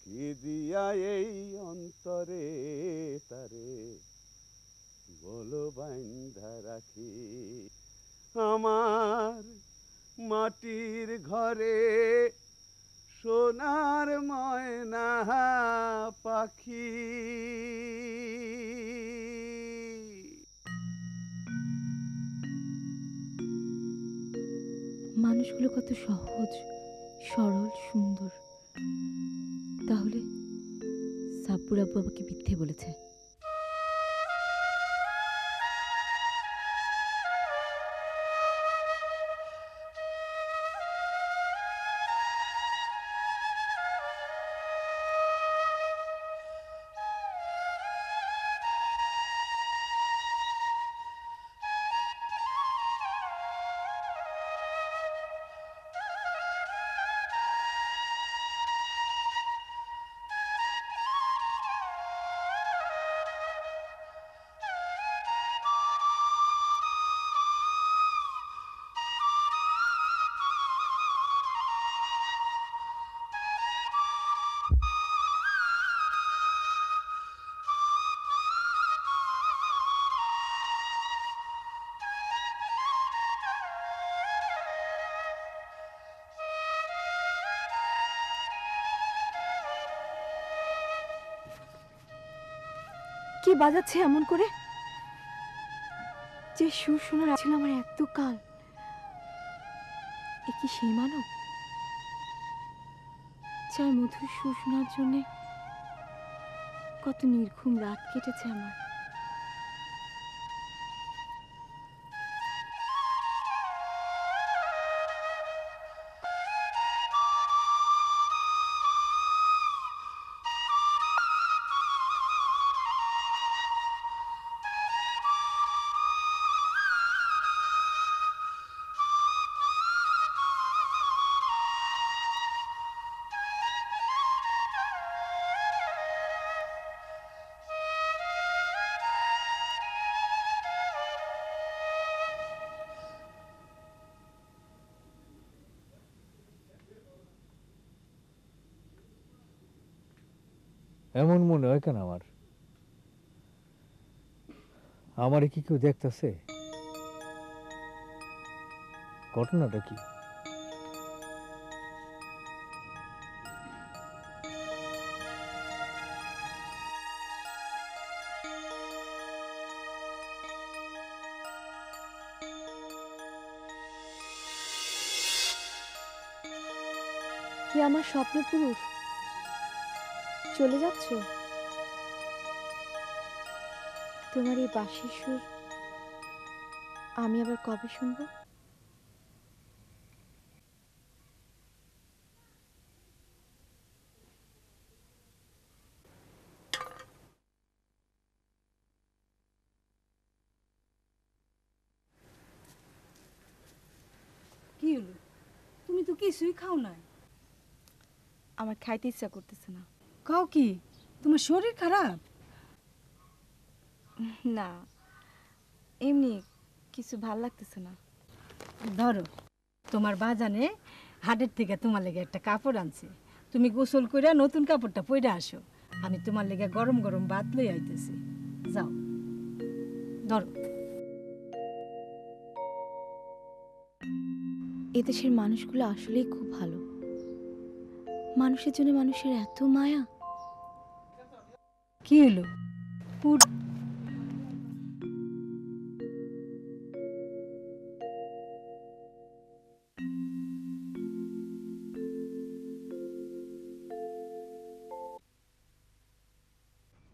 কি দিয়া এই অন্তরে তারে বলো বাইন্ধা রাখি। আমার মাটির ঘরে সোনার ময়না পাখি। মানুষগুলো কত সহজ, সরল, সুন্দর। তাহলে সাব্বুর আব্বু আমাকে মিথ্যে বলেছে। কে বাজাচ্ছে এমন করে? যে সুর শোনার ছিল আমার এত কাল, এ কি সেই মানব যার মধুর সুর শোনার জন্যে কত নির্ঘুম রাত কেটেছে আমার। এমন মনে হয় কেন আমার? আমারে কি কেউ দেখতেছে? ঘটনাটা কি? কি আমার স্বপ্ন পুরুষ চলে যাচ্ছ? তোমার এই বাঁশির সুর আমি আবার কবে শুনবো? কি হলো? তুমি তো কিছুই খাও না। আমার খাইতে ইচ্ছা করতেছে না। খাও কি? তোমার শরীর খারাপ? না, এমনি কিছু ভাল লাগতেছে না। ধরো, তোমার বাজানে হাটের থেকে তোমার লেগে একটা কাপড় আনছে। তুমি গোসল কইরা নতুন কাপড়টা পরে আসো, আমি তোমার লেগে গরম গরম ভাত লই আইতেছি। যাও, ধরো। এদেশের মানুষগুলো আসলেই খুব ভালো। মানুষের জন্য মানুষের এত মায়া। কি হলো?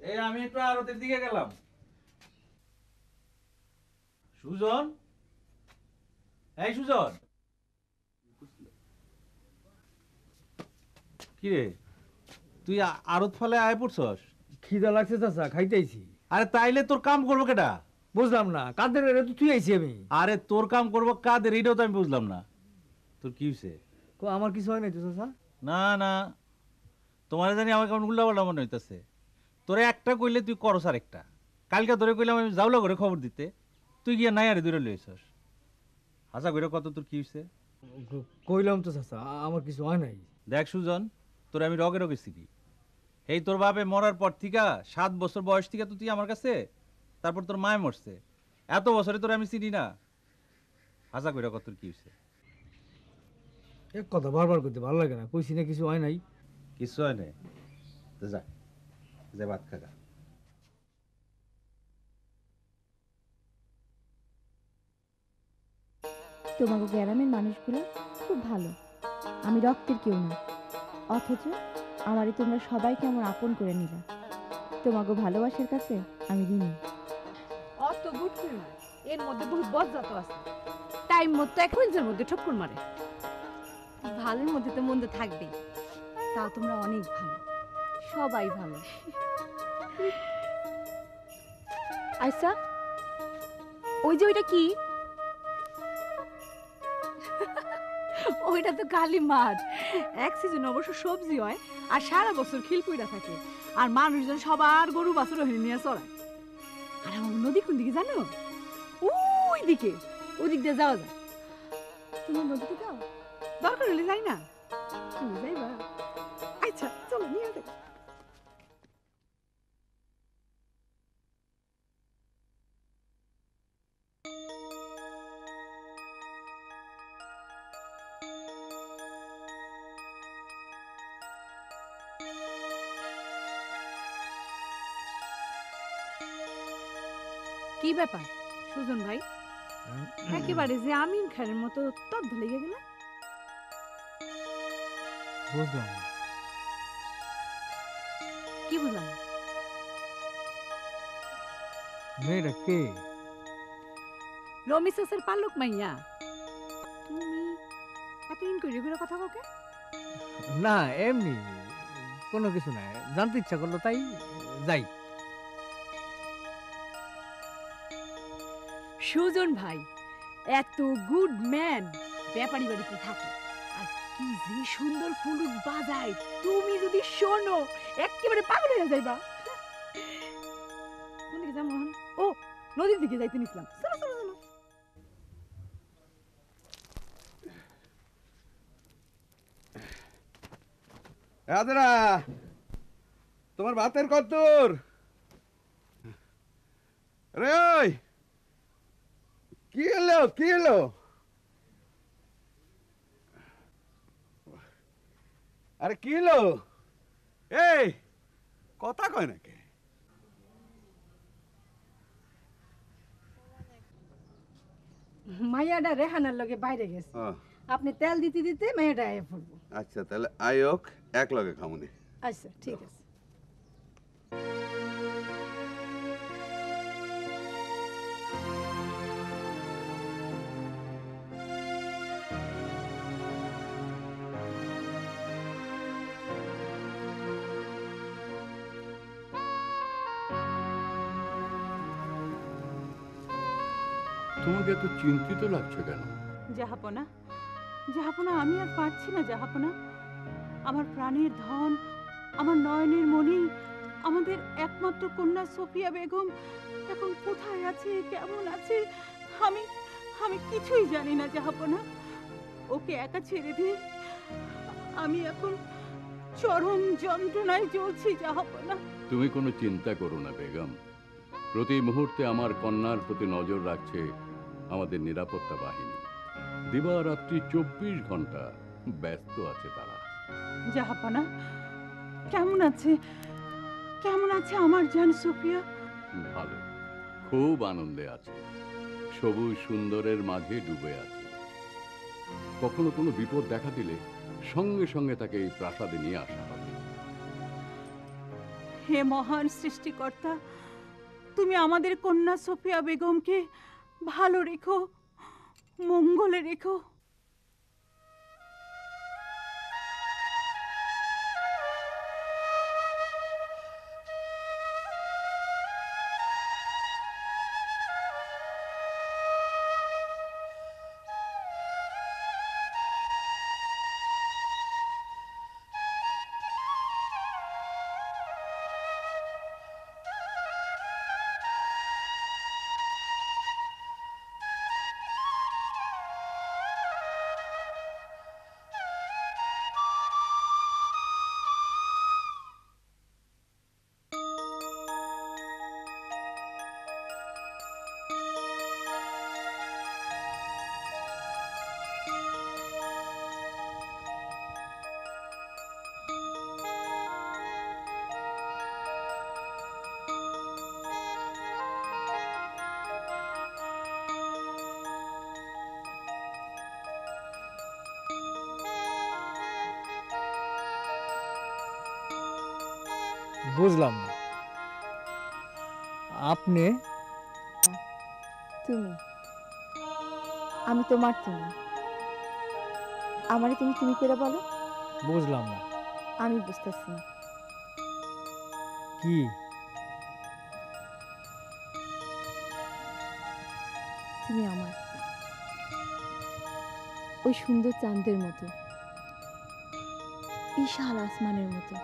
এই আমি একটু আরতের দিকে গেলাম। সুজন, এই সুজন, কি রে তুই আরত ফলে আয় পড়ছস? খিদা লাগছে চাচা, খাইতেইছি। আরে তাইলে তোর কাম করবো কেটা? বুঝলাম না, কাদের তো তুই আইছি আমি। আরে তোর কাম করবো কাদের, এইটাও তো আমি বুঝলাম না। তোর কি হয়েছে? আমার কিছু হয় নাই তো চাচা। না না, তোমার জানি আমার কেমন উল্লাপাল্লা মনে হইতেছে। তোরে একটা কইলে তুই করস আর একটা। কালকে ধরে কইলাম আমি যাওলা করে খবর দিতে, তুই গিয়া নাই আরে দূরে লইছস। আশা কইরা কত তোর কি হইছে? কইলাম তো চাচা, আমার কিছু হয় নাই। দেখ সুজন, তোর আমি রগে রগে চিনি। এই তোর বাপে মরার পর থেকে 7 বছর বয়স থেকে তো তুই আমার কাছে, তারপর তোর মায় মরছে, এত বছরে তোর আমি চিনি না। আশা কইরা কত তোর কি হইছে? এক কথা বারবার করতে ভালো লাগে না, কইছি না কিছু হয় নাই। কিছু হয় নাই তো যা, যে ভাত খাগা। তোমাকে গ্রামের মানুষগুলো খুব ভালো। আমি রক্তের কেউ না, অথচ আমারই তোমরা সবাইকে আমার আপন করে নিলা। তোমাকে ভালোবাসার কাছে আমি ঋণী। অত গুড করে না, এর মধ্যে বহুত বজ্জাত আছে। টাইম মতো এক মিনিটের মধ্যে ঠক্কর মারে। ভালোর মধ্যে তো মন্দ থাকবেই, তাও তোমরা অনেক ভালো, সবাই ভালো। আচ্ছা, ওই যে ওইটা কি? ওইটা তো কালি মাছ। এক সিজন অবশ্য সবজি হয়, আর সারা বছর খিল পইড়া থাকে, আর মানুষজন সবার গরু বাছুর ওখানে নিয়ে চড়ায়। আর আমার নদী কোন দিকে জানো? ওই দিকে, ওই দিক দিয়ে যাওয়া যায়। তুমি নদীতে যাও? দরকার হলে যাই না, তুমি যাইবা? আচ্ছা চলো নিয়ে যাই। কি ব্যাপার সুজন ভাই, একেবারে যে আমিন খানের মতো তব্ধ লেগে গেল? বুঝলাম না। কি বুঝলাম না? মেয়েটা কে? রমি চাচার পালক মাইয়া। তুমি এত ইনকোয়ারি করে কথা বকে? না এমনি কোনো কিছু নাই, জানতে ইচ্ছা করলো তাই যাই। সুজন ভাই এত গুড ম্যান ব্যাপারী বাড়িতে থাকে, আর কি যে সুন্দর ফুলুক বাজায়, তুমি যদি শোনো একেবারে পাগল হয়ে যাইবা। কোন দিকে যাবো? ও নদীর দিকে যাইতে নিছিলাম। চলো চলো চলো। রাধরা, তোমার ভাতের কতদূর? রে ওই কি এলো কি এলো? আরে কি এলো? এই কথা কয় নাকি? মাইয়াটা রেহানার লগে বাইরে গেছে, আপনি তেল দিতে দিতে মাইয়াটা আয়া পড়বো। আচ্ছা তাহলে আয়োক এক লগে খামুনি। আচ্ছা ঠিক আছে। তোমাকে এত চিন্তিত লাগছে কেন? জাহাপনা, জাহাপনা আমি আর পারছি না জাহাপনা। আমার প্রাণের ধন, আমার নয়নের মণি, আমাদের একমাত্র কন্যা সোফিয়া বেগম এখন কোথায় আছে, কেমন আছে, আমি আমি কিছুই জানি না জাহাপনা। ওকে একা ছেড়ে দিয়ে আমি এখন চরম যন্ত্রণায় জ্বলছি জাহাপনা। তুমি কোনো চিন্তা করো না বেগম, প্রতি মুহূর্তে আমার কন্যার প্রতি নজর রাখছে আমাদের নিরাপত্তা বাহিনী। দিবারাত্রি 24 ঘন্টা ব্যস্ত আছে তারা। জাহাপনা কেমন আছে, কেমন আছে আমার জান সোফিয়া? ভালো, খুব আনন্দে আছে, সবুজ সুন্দরের মাঝে ডুবে আছে। কখনো কোনো বিপদ দেখা দিলে সঙ্গে সঙ্গে তাকে এই প্রাসাদে নিয়ে আসা হবে। হে মহান সৃষ্টিকর্তা, তুমি আমাদের কন্যা সোফিয়া বেগমকে ভালো রেখো, মঙ্গলে রেখো। বুঝলাম না আপনি? তুমি, আমি তোমার তুমি, আমারে তুমি তুমি করে বলো। বুঝলাম না। আমি বুঝতেছি না। কি? তুমি আমার ওই সুন্দর চাঁদের মতো, বিশাল আসমানের মতো,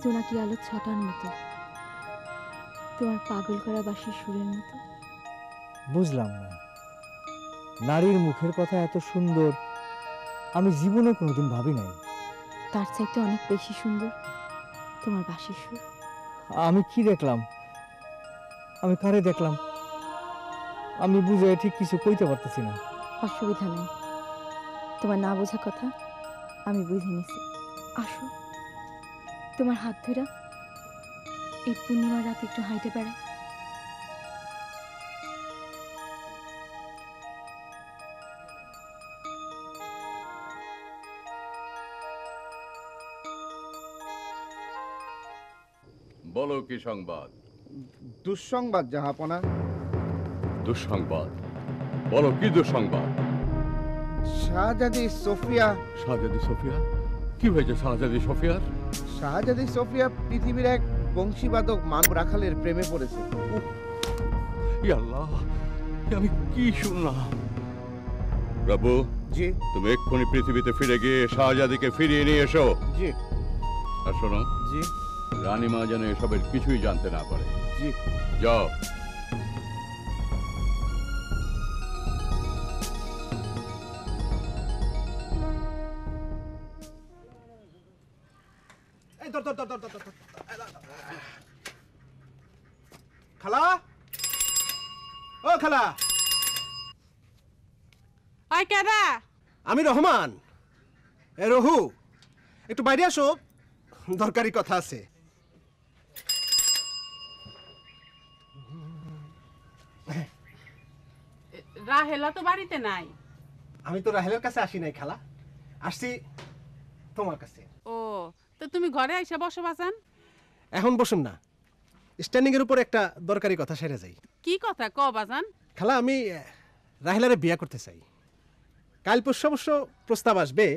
জোনাকি আলো ছটার মতো, তোমার পাগল করা বাঁশির সুরের মতো। বুঝলাম না, নারীর মুখের কথা এত সুন্দর আমি জীবনে কোনোদিন ভাবি নাই। তার চাইতে অনেক বেশি সুন্দর তোমার বাঁশির সুর। আমি কি দেখলাম, আমি কারে দেখলাম, আমি বুঝে ঠিক কিছু কইতে পারতেছি না। অসুবিধা নেই, তোমার না বোঝা কথা আমি বুঝে নিছি। আসো, তোমার হাত ধরা এই পূর্ণিমার রাতে একটু হাইটে বেড়াই? বলো কি সংবাদ? দুঃসংবাদ জাহাপনা। দুঃসংবাদ? বলো কি দুঃসংবাদ? শাহজাদি সোফিয়া। শাহজাদি সোফিয়া? কি হয়েছে শাহজাদি সোফিয়ার? শাহজাদি সোফিয়া পৃথিবীর এক বংশীবাদক মানব রাখালের প্রেমে পড়েছে। ইয়া আল্লাহ, আমি কি শুনলাম? প্রভু জি। তুমি এক্ষুনি পৃথিবীতে ফিরে গিয়ে শাহজাদিকে ফিরিয়ে নিয়ে এসো। জি। আর শোনো, জি, রানীমা যেন এসবের কিছুই জানতে না পারে। জি। যাও। খালা, ও খালা। আয় কেডা? আমি রহমান। এ রহু, একটু বাইরে আসো, দরকারি কথা আছে। রাহেলা তো বাড়িতে নাই। আমি তো রাহেলের কাছে আসি নাই খালা, আসছি তোমার কাছে। ও, তো তুমি ঘরে আইসা বসো বাজান। এখন বসুন না, স্ট্যান্ডিং এর উপর একটা দরকারি কথা সেরে যাই। কি কথা ক বাজান? খালা, আমি রাহেলারে বিয়া করতে চাই। কাল পরশু অবশ্য প্রস্তাব আসবে।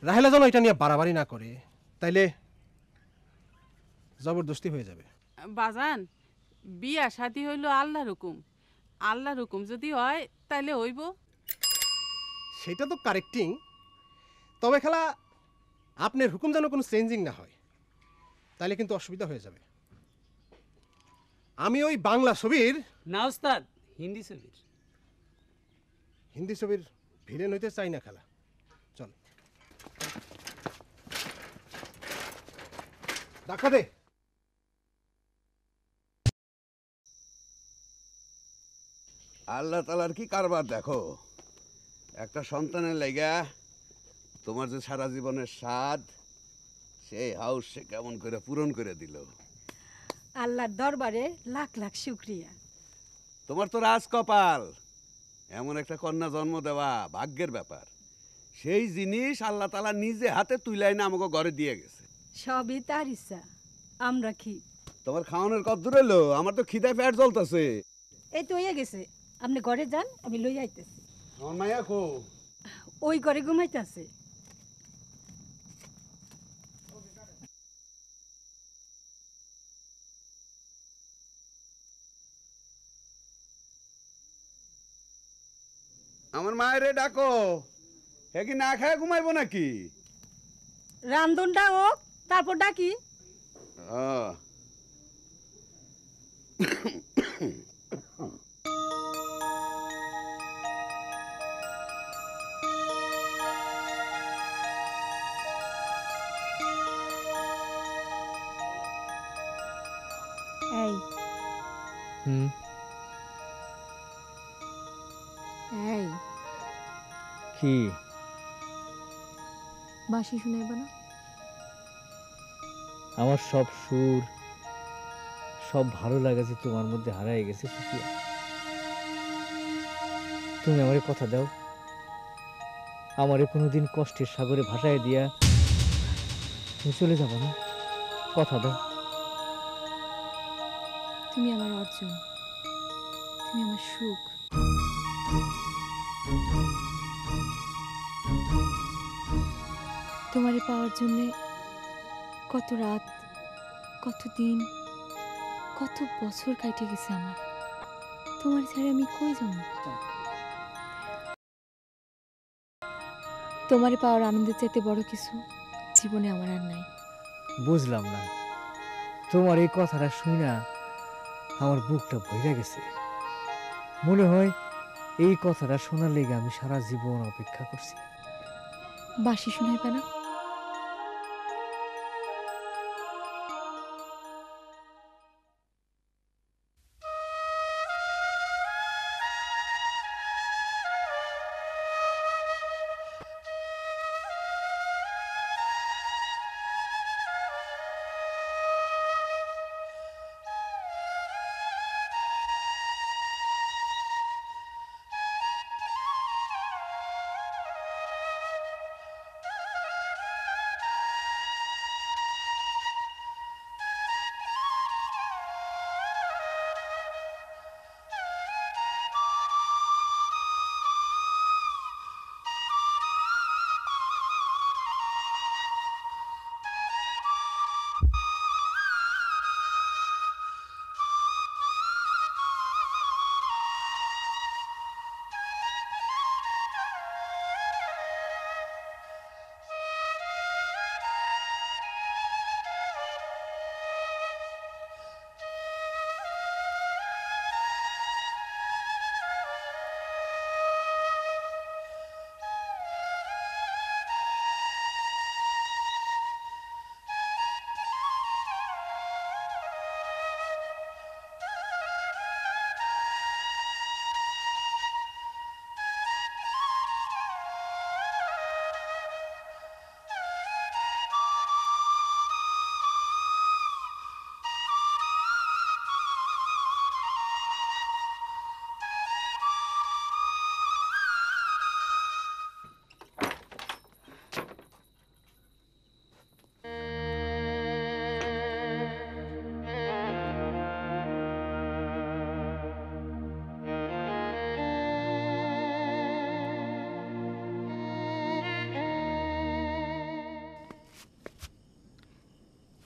রাহেলা যেন এটা নিয়ে বাড়াবাড়ি না করে, তাইলে জবরদস্তি হয়ে যাবে। বাজান, বিয়া শাদী হইল আল্লাহর হুকুম। আল্লাহর হুকুম যদি হয় তাইলে হইব। সেটা তো কারেক্টিং, তবে খালা আপনার হুকুম যেন কোনো চেঞ্জিং না হয়, তাহলে কিন্তু অসুবিধা হয়ে যাবে। আমি ওই বাংলা ছবির না ওস্তাদ, হিন্দি ছবির। হিন্দি ছবির ভিলেন হইতে চাই না খালা। চল দেখা দে। আল্লাহ তালার কি কারবার দেখো, একটা সন্তানের লাইগা তোমার যে সারা জীবনের স্বাদ, সেই হাউস সে কেমন করে পূরণ করে দিল। আল্লাহর দরবারে লাখ লাখ শুক্রিয়া। তোমার তো রাজকপাল, এমন একটা কন্যা জন্ম দেওয়া ভাগ্যের ব্যাপার। সেই জিনিস আল্লাহ তালা নিজে হাতে তুইলাই না আমাকে ঘরে দিয়ে গেছে। সবই তার ইচ্ছা, আমরা কি। তোমার খাওয়ানোর কত দূর এলো? আমার তো খিদায় পেট জ্বলতেছে। এই তো হয়ে গেছে, আপনি ঘরে যান, আমি লই আইতেছি। আমার মাইয়া কো? ওই ঘরে ঘুমাইতেছে। আমার মায়েরে ডাকো, হে কি না খায় ঘুমাইবো নাকি? রান্ধনটা হোক, তারপর ডাকি। এই এই কি বাঁশি শুনাইবা না? আমার সব সুর, সব ভালো লাগা যে তোমার মধ্যে হারাই গেছে সুফিয়া। তুমি আমারে কথা দাও, আমারে কোনোদিন কষ্টের সাগরে ভাসায় দিয়া তুমি চলে যাবো না। কথা দাও। তুমি আমার অর্জন, তুমি আমার সুখ। তোমারে পাওয়ার জন্যে কত রাত, কত দিন, কত বছর কাটে গেছে আমার। তোমার ছাড়া আমি কই যাব? তোমারে পাওয়ার আনন্দের চাইতে বড় কিছু জীবনে আমার আর নাই। বুঝলাম না, তোমার এই কথাটা শুনা আমার বুকটা ভরে গেছে। মনে হয় এই কথাটা শোনার লেগে আমি সারা জীবন অপেক্ষা করছি। বাঁশি শোনাইবা না?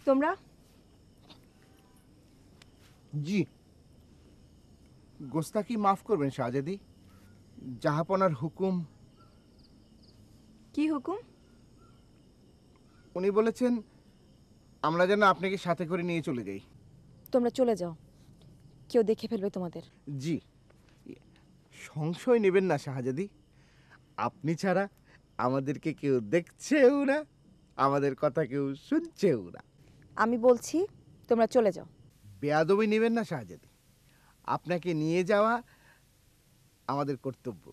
তোমরা জি গোস্তাকি মাফ করবেন শাহজাদি, জাহাপনার হুকুম। কি হুকুম? উনি বলেছেন আমরা যেন আপনাকে সাথে করে নিয়ে চলে যাই। তোমরা চলে যাও, কেউ দেখে ফেলবে তোমাদের। জি সংশয় নেবেন না শাহজাদি, আপনি ছাড়া আমাদেরকে কেউ দেখছেও না, আমাদের কথা কেউ শুনছেও না। আমি বলছি তোমরা চলে যাও। বেয়াদবি নেবেন না শাহজাদি, আপনাকে নিয়ে যাওয়া আমাদের কর্তব্য।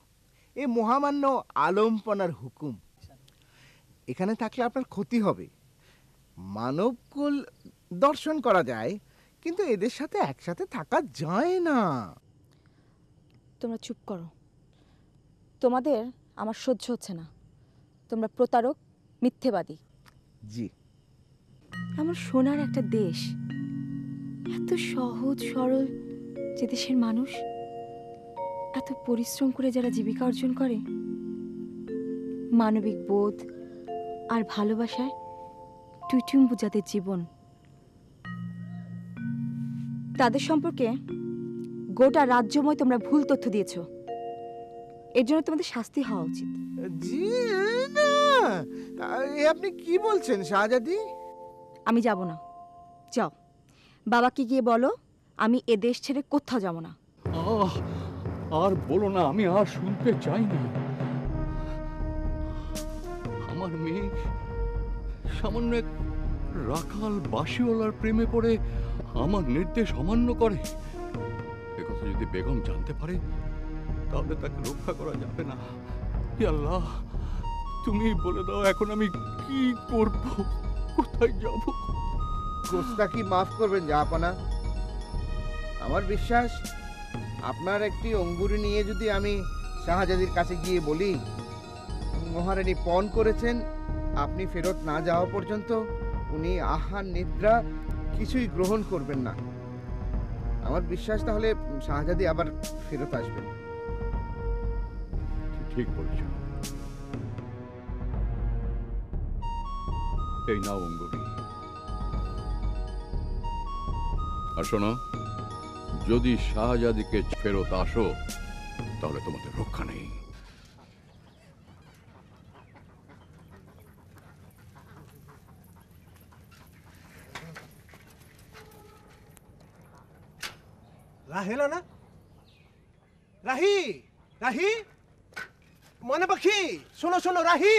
এ মহামান্য আলমপনার হুকুম। এখানে থাকলে আপনার ক্ষতি হবে। মানবকুল দর্শন করা যায়, কিন্তু এদের সাথে একসাথে থাকা যায় না। তোমরা চুপ করো, তোমাদের আমার সহ্য হচ্ছে না। তোমরা প্রতারক, মিথ্যেবাদী। জি আমার সোনার একটা দেশ, এত সহজ সরল যে দেশের মানুষ এত পরিশ্রম করে যারা জীবিকা অর্জন করে, মানবিক বোধ আর ভালোবাসায় টুইটুম্বু যাদের জীবন, তাদের সম্পর্কে গোটা রাজ্যময় তোমরা ভুল তথ্য দিয়েছ। এর জন্য তোমাদের শাস্তি হওয়া উচিত। জি না, এ আপনি কি বলছেন শাহজাদি? আমি যাব না। যাও, বাবাকে গিয়ে বলো আমি এ দেশ ছেড়ে কোথাও যাব না। আর বলো না, আমি আর শুনতে চাই না। আমার মেয়ে সামান্য এক রাখাল বাসিওয়ালার প্রেমে পড়ে আমার নির্দেশ অমান্য করে। একথা যদি বেগম জানতে পারে তাহলে তাকে রক্ষা করা যাবে না। হে আল্লাহ, তুমি বলে দাও এখন আমি কি করব, কোথায় যাব? গোস্তাকি মাফ করবেন জাহাপনা। আমার বিশ্বাস আপনার একটি অঙ্গুরি নিয়ে যদি আমি শাহজাদির কাছে গিয়ে বলি মহারানী পণ করেছেন আপনি ফেরত না যাওয়া পর্যন্ত উনি আহার নিদ্রা কিছুই গ্রহণ করবেন না, আমার বিশ্বাস তাহলে শাহজাদি আবার ফেরত আসবেন। ঠিক বলছ। এই নাও অঙ্গুরি। আর শোনো, যদি শাহজাদিকে ফেরত আসো তাহলে তোমাদের রক্ষা নেই। রাহেলা না, রাহি, রাহি, মনে পাখি, শোনো শোনো রাহি।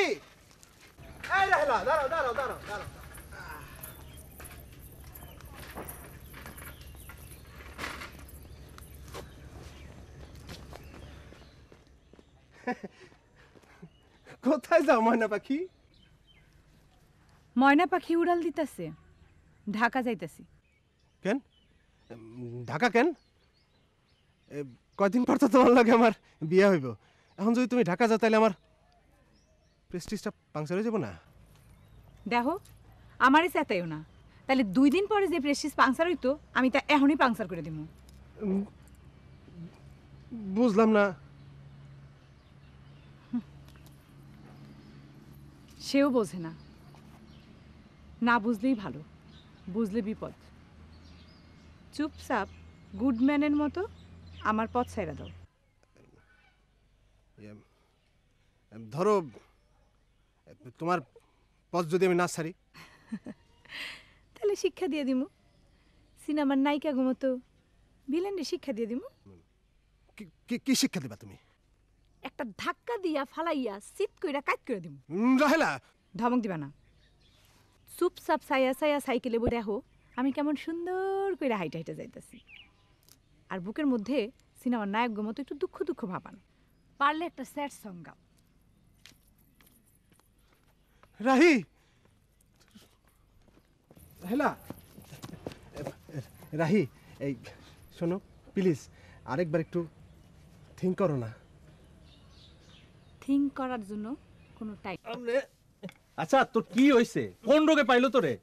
এই রাহেলা, দাঁড়াও দাঁড়াও দাঁড়াও দাঁড়াও। কোথায় যাও ময়না পাখি? ময়না পাখি উড়াল দিতেছে, ঢাকা যাইতেছি। কেন ঢাকা কেন? কয়দিন পর তো তোমার লাগে আমার বিয়ে হইব। এখন যদি তুমি ঢাকা যাও তাহলে আমার প্রেস্টিজটা পাংচার হয়ে যাব না? দেখো, আমারই চেতাইও না, তাহলে 2 দিন পরে যে প্রেস্টিজ পাংচার হইতো আমি তা এখনই পাংচার করে দিব। বুঝলাম না। সেও বোঝে না, না বুঝলেই ভালো, বুঝলে বিপদ। চুপচাপ গুডম্যানের মতো আমার পথ ছাইড়া দাও। ধরো তোমার পথ যদি আমি না ছাড়ি তাহলে শিক্ষা দিয়ে দিমু, সিনেমার নায়িকা ঘুমতো ভিলেনরে শিক্ষা দিয়ে দিমু। কি শিক্ষা দিবা তুমি? একটা ধাক্কা দিয়া ফালাইয়া সিট কইরা কাট করে দিমু। রাহেলা, ধমক দিবা না। চুপচাপ সাইয়া সাইয়া সাইকেলে বই দেখো আমি কেমন সুন্দর কইরা হাইটা হাইটা যাইতাছি, আর বুকের মধ্যে সিনেমার নায়ক মতো একটু দুঃখ দুঃখ ভাবান। পারলে একটা স্যাড সং গাও। রাহি, রাহেলা, রাহি, এই শোনো প্লিজ, আরেকবার একটু থিঙ্ক করো না। থিঙ্ক করার জন্য কোনো টাইম। আচ্ছা, তোর কি হইছে? কোন রোগে পাইলো তোরে?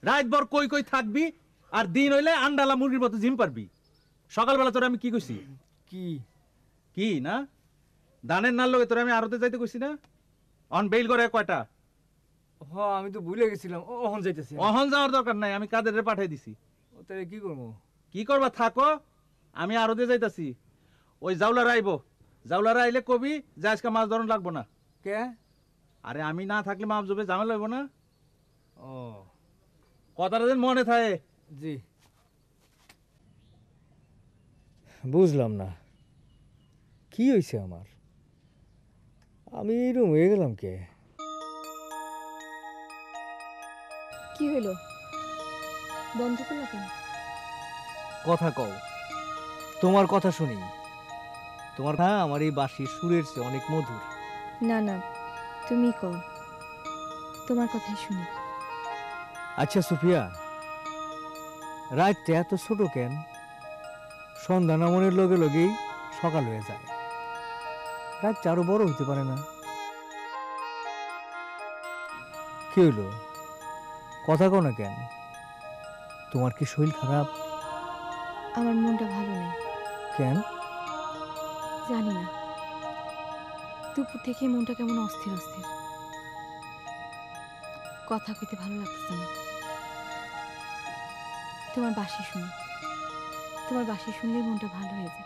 রাতভর কই কই থাকবি আর দিন হইলে আন্ডালা মুরগির মতো জিম পারবি। সকালবেলা তোরে আমি কি কইছি? কি কি না দানের নাল লগে তোরে আমি আরতে যাইতে কইছি না? অন বেইল করে কয়টা? হ্যাঁ আমি তো ভুলে গেছিলাম ওহন যাইতেছি অহন যাওয়ার দরকার নাই, আমি কাদেরে পাঠাই দিছি। তাহলে কি করবো? কি করবা থাকো, আমি আরো দিয়ে যাইতাছি। ওই জাউলার আইবো, জাউলার আইলে কবি যে আজকে মাছ ধরন লাগবো না। কে? আরে আমি না থাকলে মাছ জবে ঝামেলা হইব না। ও কথাটা যেন মনে থাকে। জি। বুঝলাম না কি হয়েছে আমার, আমি এরকম হয়ে গেলাম কে? কি হলো, বন্ধ করলা কেন? কথা কও, তোমার কথা শুনি। তোমার আমার এই বাঁশির সুরের চেয়ে অনেক মধুর। না না, তুমি কও, তোমার কথাই শুনি। আচ্ছা সুফিয়া, রাতটা এত ছোট কেন? সন্ধ্যা নামনের লগে লগেই সকাল হয়ে যায়, রাতটা আরো বড় হইতে পারে না? কি হইলো, কথা কও না কেন? তোমার কি শরীর খারাপ? আমার মনটা ভালো নেই। কেন? জানি না, দুপুর থেকে মনটা কেমন অস্থির অস্থির, কথা কইতে ভালো লাগছে না। তোমার বাঁশি শুনি, তোমার বাঁশি শুনলেই মনটা ভালো হয়ে যায়।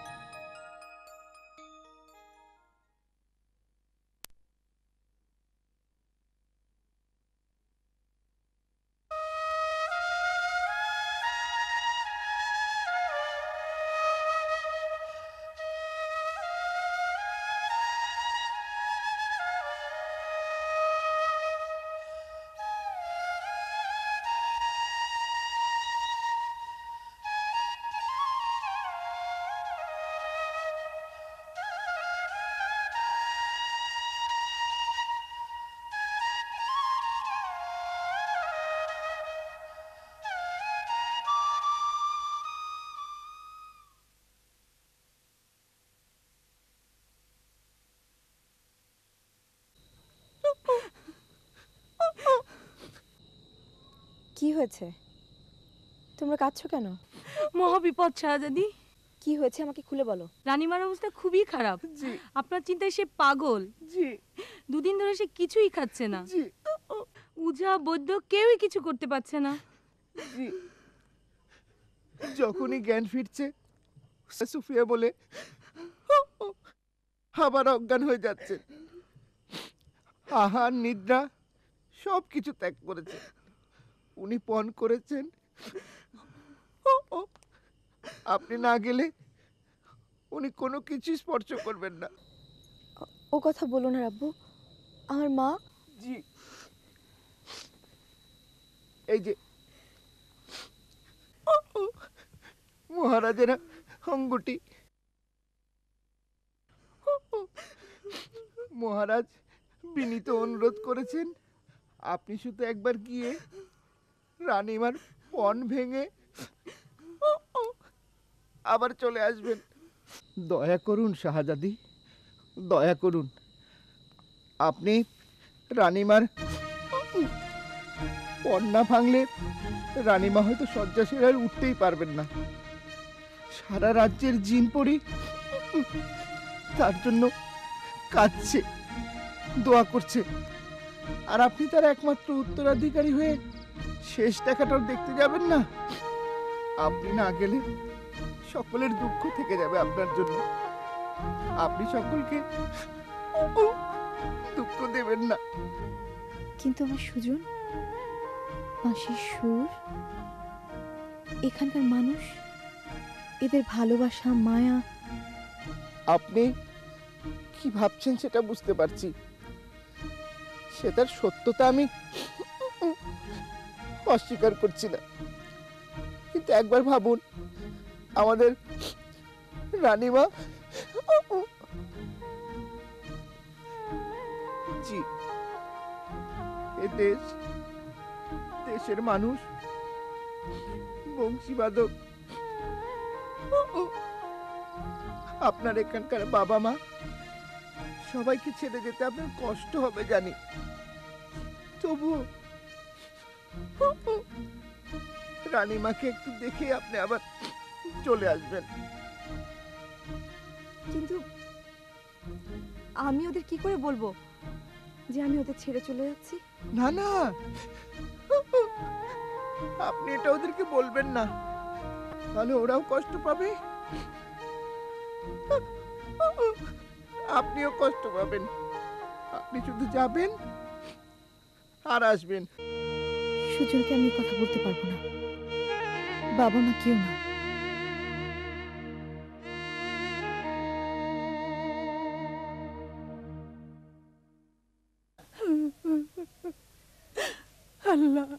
কি হয়েছে, তোমরা কাঁদছো কেন? মহাবিপদ শাহজাদি। কি হয়েছে আমাকে খুলে বলো। রানীমার অবস্থা খুবই খারাপ। আপনার চিন্তায় সে পাগল। দুদিন ধরে সে কিছুই খাচ্ছে না। উজা বৈদ্য কেউই কিছু করতে পারছে না। যখনই জ্ঞান ফিরছে সুফিয়া বলে আবার অজ্ঞান হয়ে যাচ্ছে। আহার নিদ্রা সব কিছু ত্যাগ করেছে। উনি পণ করেছেন আপনি না গেলে উনি কোনো কিছু স্পর্শ করবেন না। ও কথা বলো না রাব্বু, আমার মা। জি, এই যে মহারাজেরা অঙ্গটি। মহারাজ বিনীত অনুরোধ করেছেন আপনি শুধু একবার গিয়ে রানীমার পণ ভেঙে আবার চলে আসবেন। দয়া করুন শাহজাদি, দয়া করুন। আপনি রানীমার পণ না ভাঙলে রানীমা হয়তো শয্যাশায়ী আর উঠতেই পারবেন না। সারা রাজ্যের জিন পড়ি তার জন্য কাঁদছে, দোয়া করছে। আর আপনি তার একমাত্র উত্তরাধিকারী হয়ে শেষ দেখাটাও দেখতে যাবেন না। আপনি না গেলে সকলের দুঃখ থেকে যাবে আপনার জন্য। আপনি সকলকে দুঃখ দেবেন না। কিন্তু আমার সুজন, বাঁশির সুর, এখানকার মানুষ, এদের ভালোবাসা মায়া। আপনি কি ভাবছেন সেটা বুঝতে পারছি। সেটার সত্যতা আমি অস্বীকার করছি না, কিন্তু একবার ভাবুন আমাদের রানীমা। জি, এ দেশ, দেশের মানুষ, বংশীবাদক, আপনার এখানকার বাবা মা সবাইকে ছেড়ে যেতে আপনার কষ্ট হবে জানি, তবুও রানীমাকে একটু দেখে আপনি আবার চলে আসবেন। কিন্তু আমি ওদের কি করে বলবো যে আমি ওদের ছেড়ে চলে যাচ্ছি? না না, আপনি এটা ওদেরকে বলবেন না, তাহলে ওরাও কষ্ট পাবে, আপনিও কষ্ট পাবেন। আপনি শুধু যাবেন আর আসবেন। সুজনকে আমি কথা বলতে পারবো না, বাবা মা কেউ না। আল্লাহ,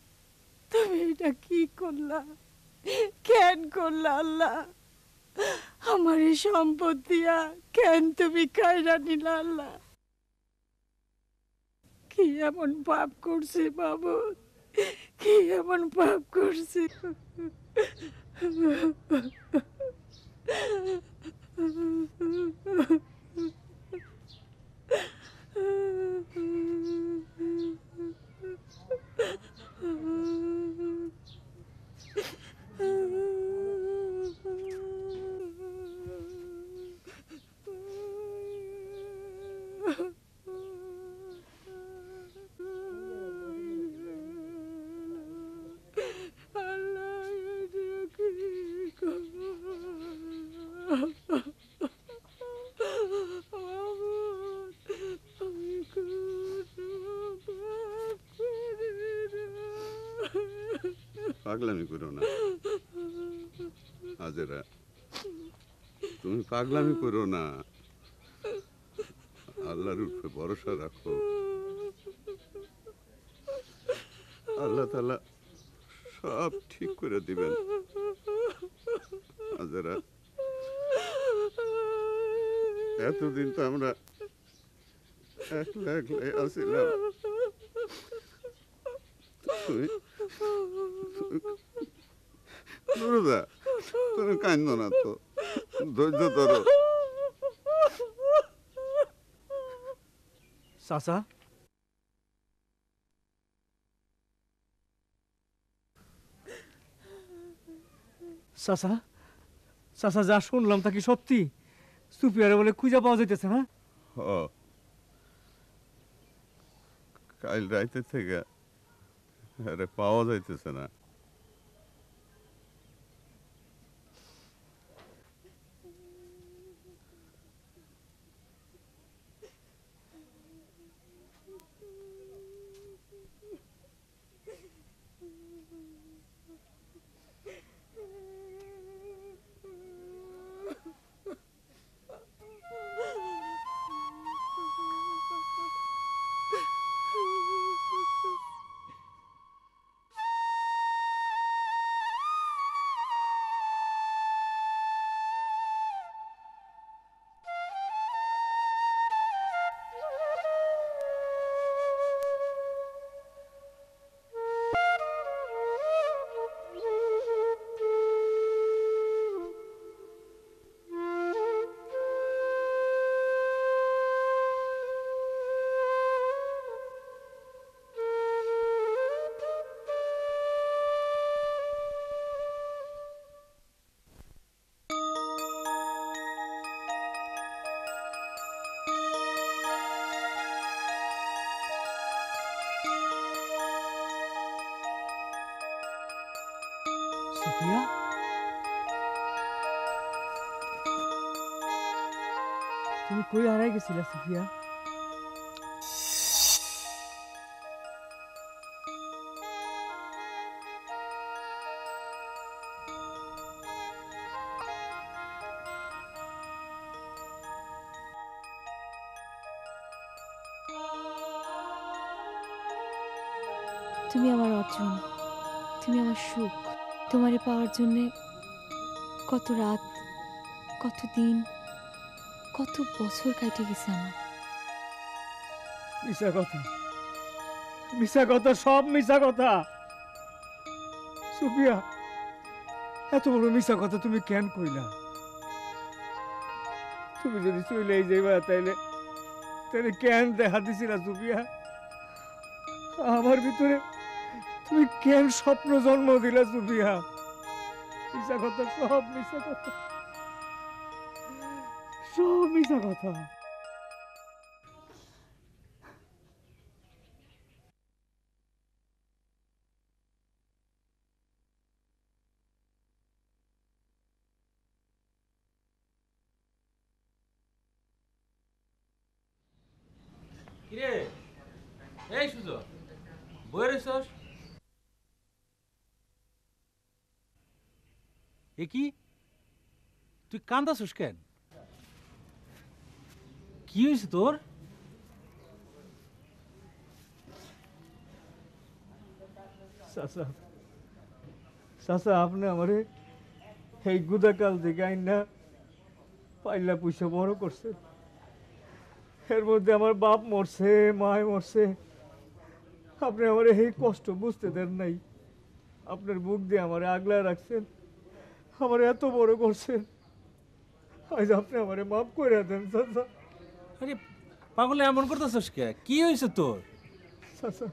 তুমি এটা কি করলা, কেন করলা? আল্লাহ, আমার এই সম্পত্তি কেন তুমি কায়রা নিলা? আল্লাহ, কি এমন পাপ করছে বাবু, কি এমন পাপ করছে? পাগলামি করো না আজেরা, তুমি পাগলামি করো না, আল্লাহর উপরে ভরসা রাখো। আল্লাহ তাআলা সব ঠিক করে দিবেন। আজেরা, এতদিন তো আমরা একলা একলাই আছিলাম, নুরুদা তুমি কাঁদো না তো, ধৈর্য ধরো। চাচা, চাচা, চাচা যা শুনলাম তা কি সত্যি? সুপিয়ারে বলে খুঁজে পাওয়া যাইতেছে না? কাল রাইতে থেকে আরে পাওয়া যাইতেছে না। সুফিয়া, তুমি কই হারাই গেছিলা সুফিয়া? তুমি আমার অর্জন, তুমি আমার সুখ। তোমারে পাওয়ার জন্যে কত রাত, কত দিন, কত বছর কাটে গেছে আমার। মিশা কথা, মিশা কথা, সব মিশা কথা। সুফিয়া, এত বড় মিশা কথা তুমি কেন কইলা? তুমি যদি চলে যাইবা তাইলে তাইলে কেন দেখা দিছিলা সুফিয়া? আমার ভিতরে তুমি কেন স্বপ্ন জন্ম দিলা সুফিয়া? মিশা কথা, সব মিশা কথা, সব মিশা কথা। কিরে এই সুযোগ বই রেছস এ কি তুই কান্দাছিস কেন? কি হয়েছে তোর? চাচা চাচা আপনি আমারে এই গুদাকাল থেকে আইনা পাইলা পয়সা বড় করছে। এর মধ্যে আমার বাপ মরছে, মায় মরছে, আপনি আমার এই কষ্ট বুঝতে দেন নাই। আপনার বুক দিয়ে আমার আগলায় রাখছেন, আমার এত বড় করছেন, আজ আপনি আমারে মাফ করে দেন চাচা। আরে পাগলে এমন করতেছিস কে? কি হয়েছে তোর? চাচা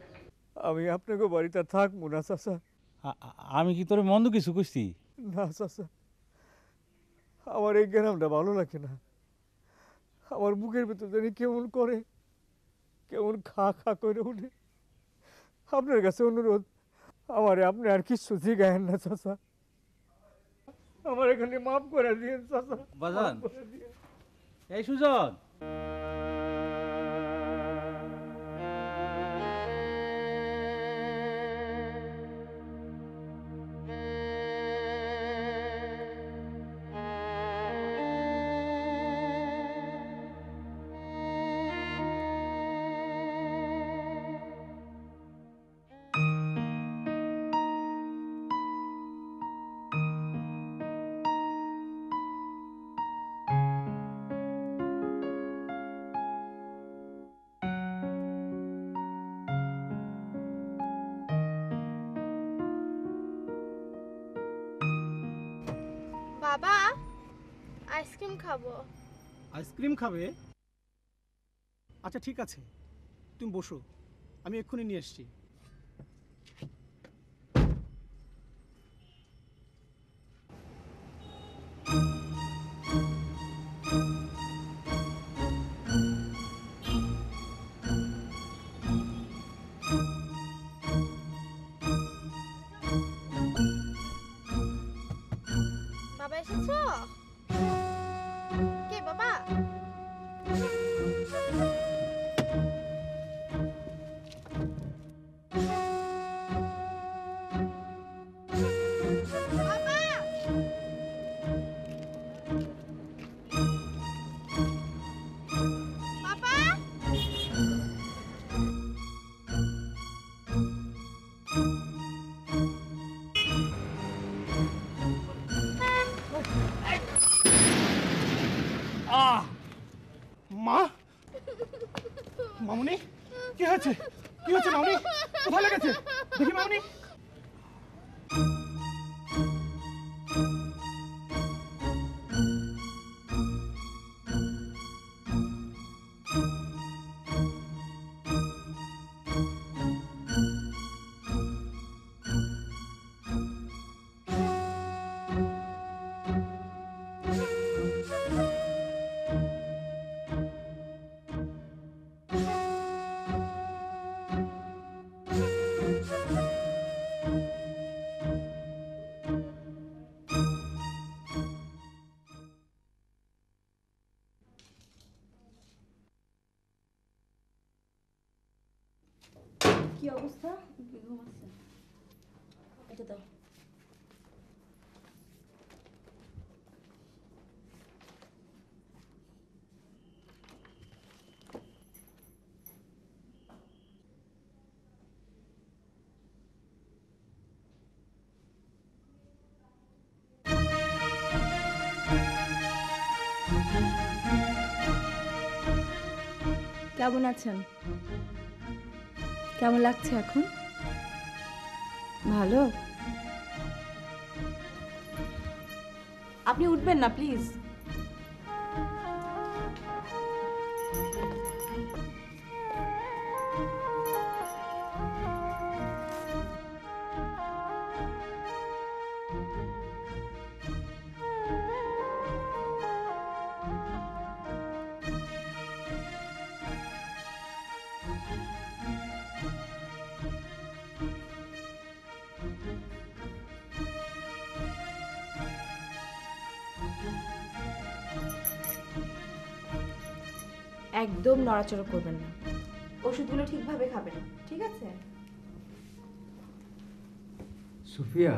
আমি আপনাকে বাড়িতে আর থাকবো না চাচা। আমি কি তোর মন্দ কিছু কইছি? না চাচা, আমার এই গ্রামটা ভালো লাগে না। আমার বুকের ভিতর জানি কেমন করে, কেমন খা খা করে উঠে। আপনার কাছে অনুরোধ, আমারে আপনি আর কিছু জিগায়েন না চাচা, আমার এখানে মাফ করে দিন চাচা। বাজান এই সুজন, বাবা আইসক্রিম খাবো। আইসক্রিম খাবে? আচ্ছা ঠিক আছে, তুমি বসো, আমি এক্ষুনি নিয়ে এসছি। বাবা এসেছো? কে বাবা? মা, মামুনি কি হয়েছে? কি হয়েছে মামুনি? কোথায় লেগেছে? দেখি মামুনি। কি অবস্থা? এটা দাও। কেমন আছেন? কেমন লাগছে এখন? ভালো? আপনি উঠবেন না প্লিজ। একদম নড়াচড়া করবেন না। ওষুধগুলো ঠিকভাবে খাবেন, ঠিক আছে? সুফিয়া